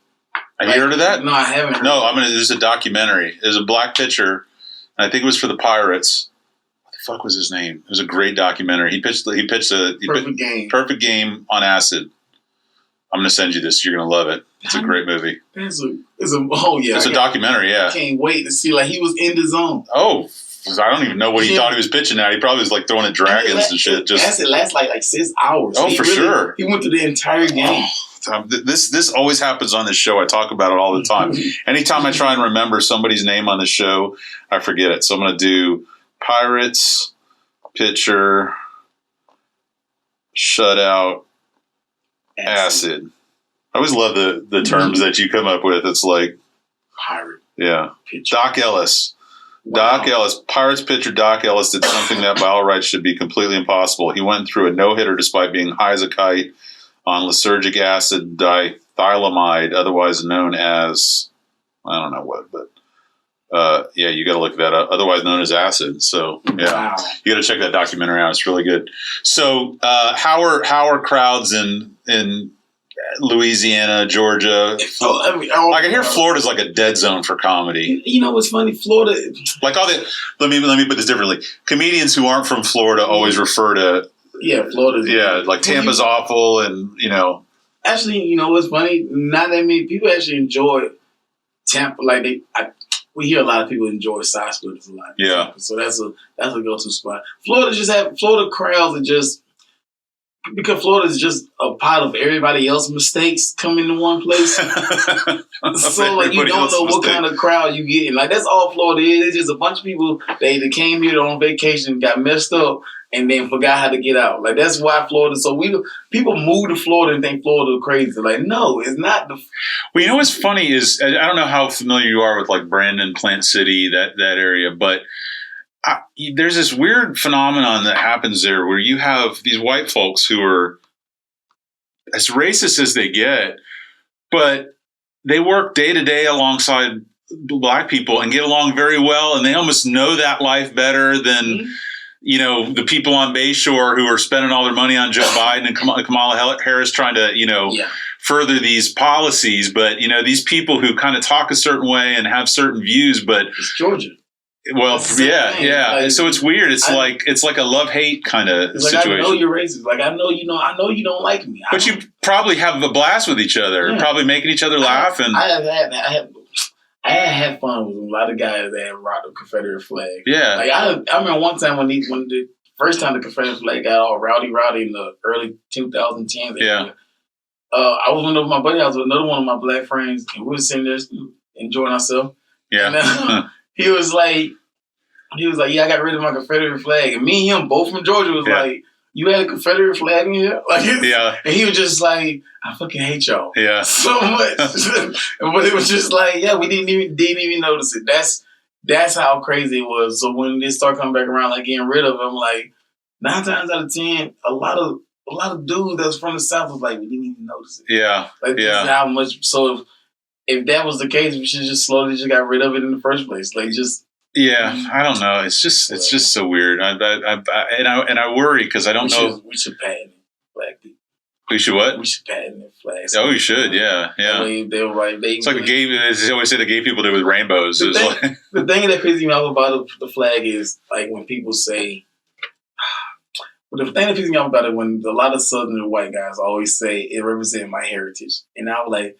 Have you heard of that? No, I haven't. There's a documentary. There's a black pitcher, and I think it was for the Pirates. What the fuck was his name? It was a great documentary. He pitched a perfect game on acid. I'm going to send you this. You're going to love it. It's a great movie. It's a documentary. Yeah. I can't wait to see. Like he was in the zone. Oh, I don't even know what he thought he was pitching at. He probably was like throwing at dragons and shit. Acid lasts like 6 hours. Oh, sure. He went through the entire game. This always happens on this show. I talk about it all the time. Anytime I try and remember somebody's name on the show, I forget it. So I'm going to do Pirates, pitcher, shutout, acid. I always love the terms that you come up with. It's like pirate. Yeah. Pitcher. Doc Ellis. Wow. Doc Ellis, Pirates pitcher Doc Ellis did something that by all rights should be completely impossible. He went through a no-hitter despite being high as a kite on lysergic acid dithylamide, otherwise known as, I don't know what, but you got to look that up, otherwise known as acid. So, yeah, You got to check that documentary out. It's really good. So, how are crowds in Louisiana, Georgia. I can hear Florida's like a dead zone for comedy. You know what's funny? Florida, like all the. Let me put this differently. Comedians who aren't from Florida always refer to. Yeah, Florida's. Yeah, like Tampa's awful, and Actually, you know what's funny? Not that many people actually enjoy Tampa. Like we hear a lot of people enjoy side splitters a lot. Yeah. So that's a go-to spot. Florida crowds are just. Because Florida is just a pot of everybody else's mistakes come into one place. So like you don't know what kind of crowd you get. Like that's all Florida is. It's just a bunch of people that came here on vacation, got messed up, and then forgot how to get out. Like that's why Florida. So people move to Florida and think Florida crazy. Like no, it's not. Well, you know what's funny is I don't know how familiar you are with like Brandon, Plant City, that area, but. There's this weird phenomenon that happens there where you have these white folks who are as racist as they get, but they work day to day alongside black people and get along very well. And they almost know that life better than, the people on Bayshore who are spending all their money on Joe Biden and Kamala Harris trying to, further these policies. But, these people who kind of talk a certain way and have certain views, but it's Georgia. Well, yeah. Like, so it's weird. It's like a love-hate kind of situation. Like I know you're racist. Like I know you don't like me. But you probably have a blast with each other, probably making each other laugh. I have had fun with a lot of guys that have rocked the Confederate flag. Yeah. Like I remember one time when the first time the Confederate flag got all rowdy in the early 2010s. Yeah. I was with my buddy house with another one of my black friends, and we were sitting there enjoying ourselves. Yeah. And, He was like, yeah, I got rid of my Confederate flag. And me and him, both from Georgia, was like, you had a Confederate flag in here? Like, And he was just like, I fucking hate y'all. Yeah. So much. But it was just like, we didn't even notice it. That's how crazy it was. So when they start coming back around, like getting rid of them, like 9 times out of 10, a lot of dudes that's from the South was like, we didn't even notice it. Yeah. Like, this is how much. So if that was the case, we should just slowly just got rid of it in the first place. Like just. Yeah, I don't know. It's just so weird. I worry because I don't know. We should patent black people. We should what? We should patent their flags. Oh, we should. Yeah. I mean, they were like it's like the gay. They always say the gay people do with rainbows. The thing that pisses me off about the flag is like when people say. The thing that pisses me off about it when a lot of Southern white guys always say it represents my heritage, and I was like.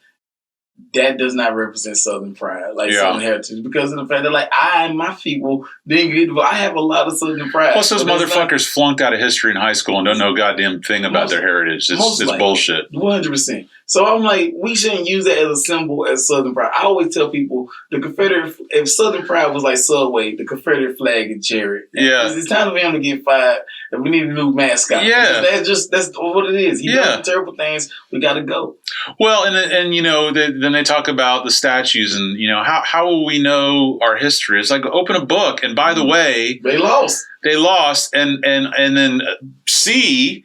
That does not represent Southern pride, Southern heritage, because of the fact that, I and my people didn't get. I have a lot of Southern pride. Plus, those motherfuckers flunked out of history in high school and don't know a goddamn thing about their heritage. It's bullshit. 100%. So I'm like, we shouldn't use that as a symbol as Southern pride. I always tell people the Confederate, if Southern pride was like Subway, the Confederate flag and chariot. Yeah, it's time for him to get fired, and we need a new mascot. Yeah, that's what it is. He does terrible things. We got to go. Well, and then they talk about the statues and how will we know our history? It's like open a book, and by the way, they lost, and then see.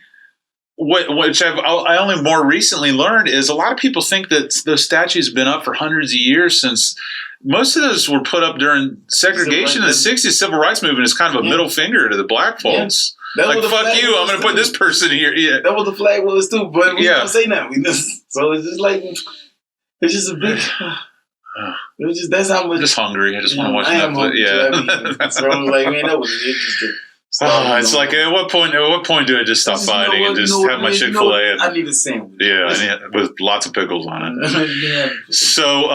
Which I only more recently learned is a lot of people think that those statues have been up for hundreds of years since most of those were put up during segregation in the 60s. Civil rights movement is kind of a middle finger to the black folks. Yeah. Like, fuck you, I'm going to put this person here. Yeah. That was the flag was too, but we don't say nothing. So it's just like, it's just a big... that's how much... I'm just hungry. I just want to watch Netflix. Yeah. So I was like, man, that was interesting. It's like at what point do I just stop fighting and just have my Chick-fil-A? I need a sandwich. Yeah, with lots of pickles on it. So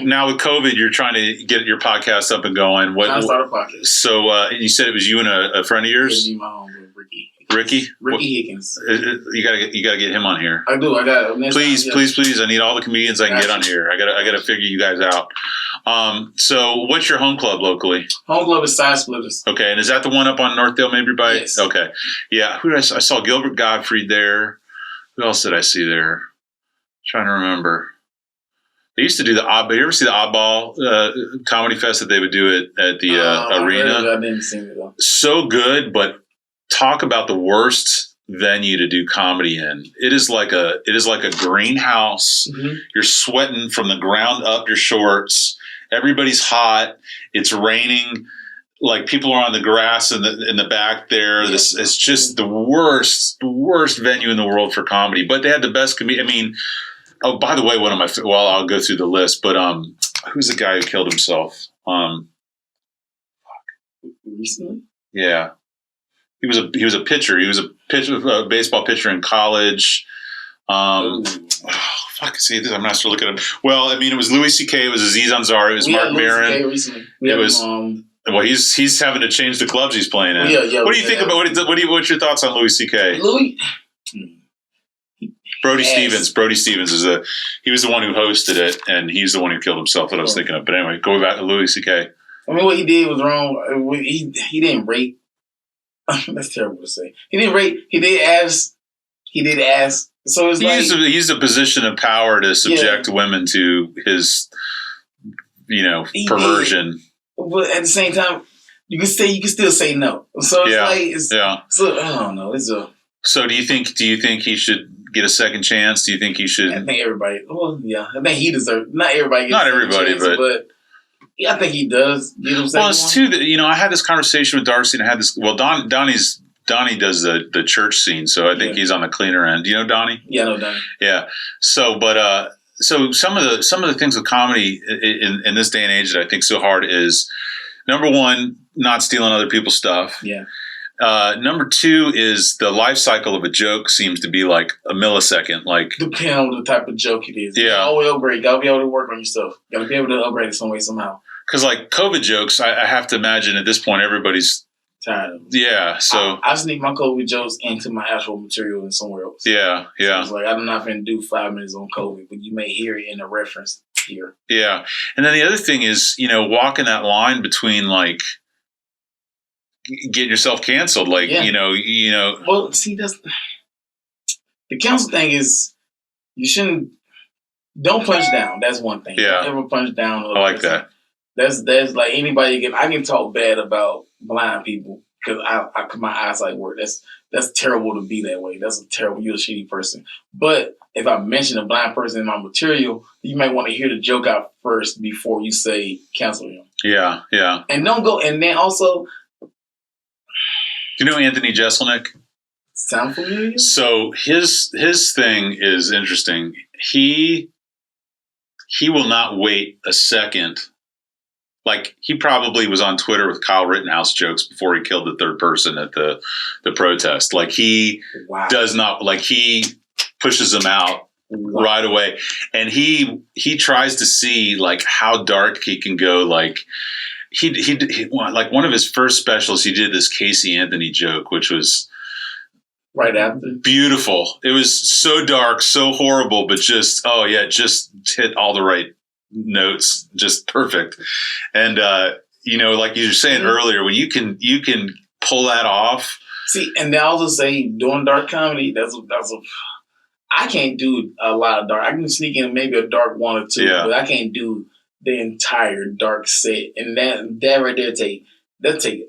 now with COVID, you're trying to get your podcast up and going. Trying to start a podcast. So you said it was you and a friend of yours? Yeah, my homeboy, Ricky Higgins. You gotta get him on here. I do. I got. Please. I need all the comedians I can get on here. I gotta figure you guys out. So what's your home club locally? Home club is Side Splitters. Okay, and is that the one up on Northdale maybe by? Yes. Okay, yeah. Who did I saw Gilbert Gottfried there. Who else did I see there? I'm trying to remember. They used to do the Oddball. You ever see the Oddball comedy fest that they would do it at the arena? I didn't see it though. So good, but talk about the worst venue to do comedy in. It is like a greenhouse. Mm-hmm. You're sweating from the ground up your shorts. Everybody's hot. It's raining. like people are on the grass in the back there. This it's just the worst venue in the world for comedy. But they had the best comedy. I mean, oh, by the way, one of my I'll go through the list. But who's the guy who killed himself? Recently? Yeah, he was a pitcher. He was a baseball pitcher in college. See this. I'm not sure looking at him. Well, I mean, it was Louis C.K. It was Aziz Ansari. It was Mark Maron. Recently. It was. Well, he's having to change the clubs he's playing in. Yeah. What do you think about what's your thoughts on Louis C.K.? Brody Stevens. Brody Stevens he was the one who hosted it, and he's the one who killed himself. That I was thinking of. But anyway, go back to Louis C.K. I mean, what he did was wrong. He didn't rape. That's terrible to say. He didn't rape. He did ask. So it's he's a position of power to subject women to his, perversion. Did. But at the same time, you can still say no. So it's So I don't know. So do you think he should get a second chance? Do you think he should? I think everybody. Well, yeah, I think he deserves. Not everybody. Not everybody, but yeah, I think he does get him. Well, it's too that I had this conversation with Darcy, and I had this. Well, Donnie does the church scene, so I think he's on the cleaner end. Do you know Donnie? Yeah, I know Donnie. Yeah. So, but so some of the things with comedy in this day and age that I think so hard is, number one, not stealing other people's stuff. Yeah. Number two is the life cycle of a joke seems to be like a millisecond. Like depending on the type of joke it is. Yeah. Always upgrade. You gotta be able to work on your stuff. You gotta be able to upgrade it some way somehow. Because like COVID jokes, I have to imagine at this point everybody's tired of them. Yeah. So I sneak my COVID jokes into my actual material and somewhere else. Yeah. So it's like I'm not going to do 5 minutes on COVID, but you may hear it in a reference here. Yeah. And then the other thing is, walking that line between like getting yourself canceled, like Well, see, that's the cancel thing is you shouldn't. Don't punch down. That's one thing. Yeah. Don't ever punch down. I like that. That's like anybody I can talk bad about blind people because my eyesight work. That's terrible to be that way. That's a terrible. You're a shitty person. But if I mention a blind person in my material, you might want to hear the joke out first before you say cancel him. Yeah, yeah. And don't go. And then also, do you know Anthony Jeselnik? Sound familiar? So his thing is interesting. He will not wait a second. Like, he probably was on Twitter with Kyle Rittenhouse jokes before he killed the third person at the protest. Like, he does not, like, he pushes them out right away. And he tries to see, like, how dark he can go. Like, he like, one of his first specials, he did this Casey Anthony joke, which was right after. Beautiful. It was so dark, so horrible, but just hit all the right notes, just perfect. And like you were saying earlier, when you can pull that off. See, and they also say doing dark comedy, I can't do a lot of dark. I can sneak in maybe a dark one or two, but I can't do the entire dark set. And that right there take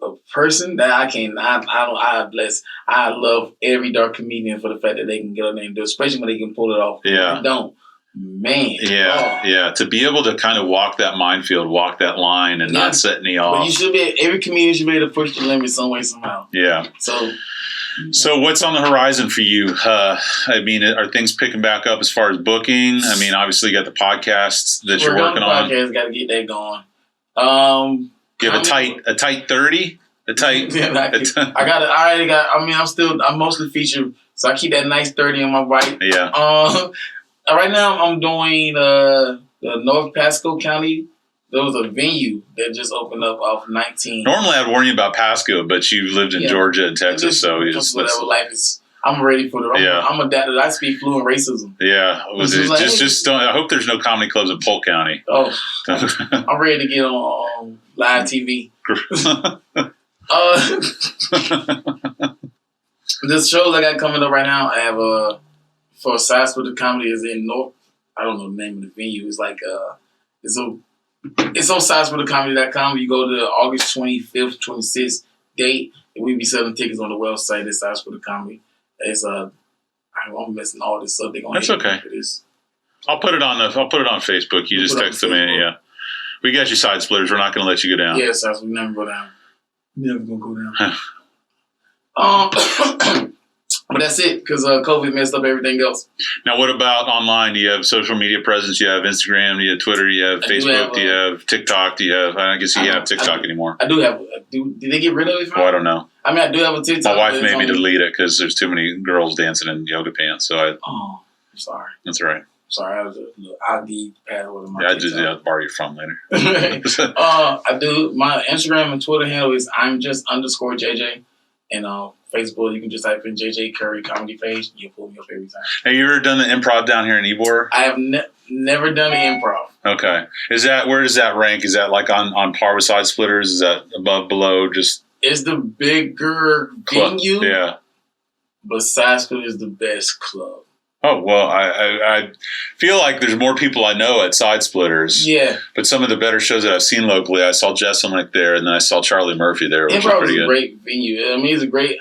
a person that I can't. I love every dark comedian for the fact that they can get on there and do it, especially when they can pull it off. Yeah. I don't. Man. Yeah, yeah. To be able to kind of walk that minefield, walk that line, and not set any off. But you should be. Every comedian should be able to push the limit some way, somehow. Yeah. So what's on the horizon for you? I mean, are things picking back up as far as booking? I mean, obviously you got the podcasts that you're working on. Podcast, got to get that going. You have a tight 30. A tight. Yeah, I'm mostly featured, so I keep that nice 30 on my right. Yeah. Right now, I'm doing the North Pasco County. There was a venue that just opened up off 19. Normally, I'd warn you about Pasco, but you've lived in Georgia and Texas, so you just whatever life is. I'm ready for it. I'm adapted. I speak fluent racism. Yeah, just don't. I hope there's no comedy clubs in Polk County. Oh, I'm ready to get on live TV. The shows I got coming up right now, I have for Sarasota the Comedy is in North. I don't know the name of the venue. It's like it's on sarasotacomedy.com. You go to the August 25th, 26th date, and we be selling tickets on the website at Sarasota Comedy. It's I'm messing all this up. That's okay. I'll put it on Facebook. You just text them in. Yeah, we got you side splitters. We're not going to let you go down. Yeah, we never go down. Never gonna go down. But that's it, because COVID messed up everything else. Now, what about online? Do you have social media presence? Do you have Instagram? Do you have Twitter? Do you have Facebook? Do you have TikTok? Do you have? I guess you have TikTok anymore. I do have. Did they get rid of it? Oh, I don't know. I mean, I do have a TikTok. My wife made me delete it because there's too many girls dancing in yoga pants. So I'm sorry. That's all right. Sorry, I was a little ID password on my I just borrow your phone later. I do. My Instagram and Twitter handle is I'm_JJ, and Facebook you can just type in JJ Curry Comedy Page. You'll pull me up every time. Have you ever done the improv down here in Ybor? I have never done the improv. Okay, where does that rank? Is that like on par with Side Splitters? Is that above, below? Just it's the bigger venue. Yeah, but Side Splitters is the best club. Oh, well, I feel like there's more people I know at Side Splitters. Yeah. But some of the better shows that I've seen locally, I saw Jessamine there, and then I saw Charlie Murphy there, which was pretty good. Improv is a great venue. I mean, it's a great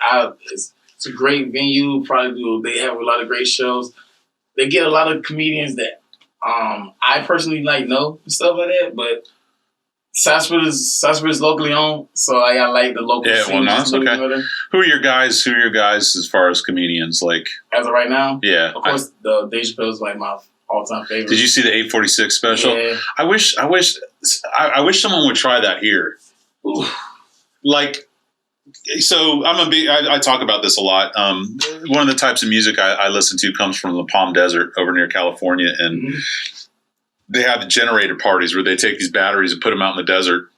venue. They have a lot of great shows. They get a lot of comedians that I personally know and stuff like that, but Side Splitters locally owned, so I got the local scene. Well, no, that's okay. Who are your guys as far as comedians? Like as of right now? Yeah. Of course, the Dave Chappelle is my all-time favorite. Did you see the 846 special? Yeah. I wish someone would try that here. Ooh. So I talk about this a lot. One of the types of music I listen to comes from the Palm Desert over near California, and they have the generator parties where they take these batteries and put them out in the desert,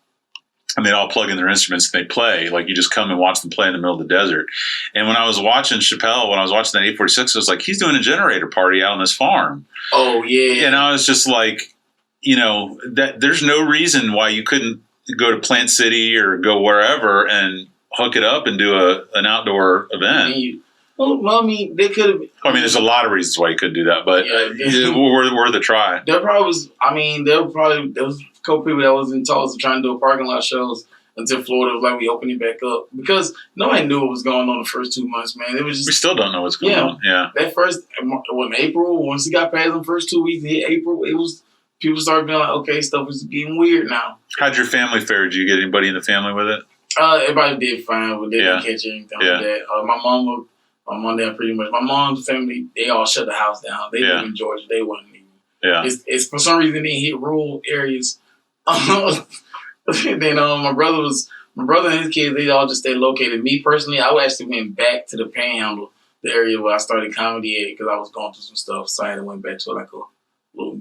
and they all plug in their instruments and they play. Like, you just come and watch them play in the middle of the desert. And when I was watching Chappelle, when I was watching that 846, I was like, he's doing a generator party out on this farm. Oh, yeah. And I was just like, that there's no reason why you couldn't go to Plant City or go wherever and hook it up and do an outdoor event. They could have. There's a lot of reasons why you couldn't do that, but worth the try. There was a couple people that was in talks of trying to do a parking lot shows until Florida was like, we opening back up, because nobody knew what was going on the first 2 months, man. It was just, we still don't know what's going on. Yeah, that first in April, once it got past the first 2 weeks, in April, it was people started being like, okay, stuff is getting weird now. How'd your family fare? Did you get anybody in the family with it? Everybody did fine, but they didn't catch anything like that. My mom, pretty much. My mom's family, they all shut the house down. They live in Georgia. They wasn't even. Yeah. It's for some reason they hit rural areas. Then my brother and his kids, they all just stayed located. Me personally, I actually went back to the Panhandle, the area where I started comedy at, because I was going through some stuff. So I went back to a little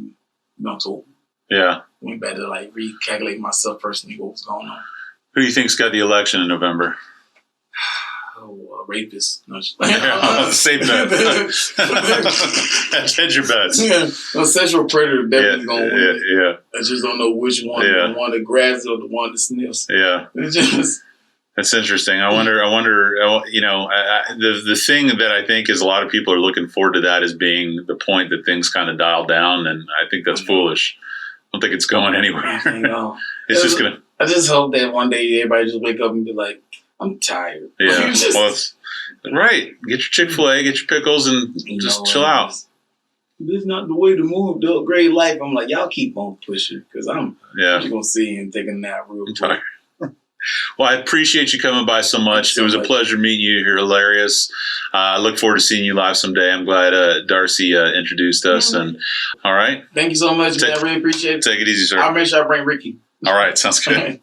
mental. Yeah. Went back to recalculate myself personally what was going on. Who do you think's got the election in November? Rapist. No, safe bet. Hedge your bets. A sexual predator definitely going to win. Yeah. I just don't know which one. The one that grabs or the one that sniffs. Yeah. That's interesting. I wonder. The thing that I think is a lot of people are looking forward to that as being the point that things kind of dial down, and I think that's foolish. I don't think it's going anywhere. It's just gonna. I just hope that one day everybody just wake up and be like, I'm tired. Yeah. Right. Get your Chick-fil-A, get your pickles, and just chill out. This is not the way to move to upgrade life. I'm like, y'all keep on pushing, because I'm just going to sit here and take a nap real quick. Well, I appreciate you coming by so much. It was a pleasure meeting you. You're hilarious. I look forward to seeing you live someday. I'm glad Darcy introduced us. And all right. Thank you so much, man. I really appreciate it. Take it easy, sir. I'll make sure I bring Ricky. All right. Sounds good.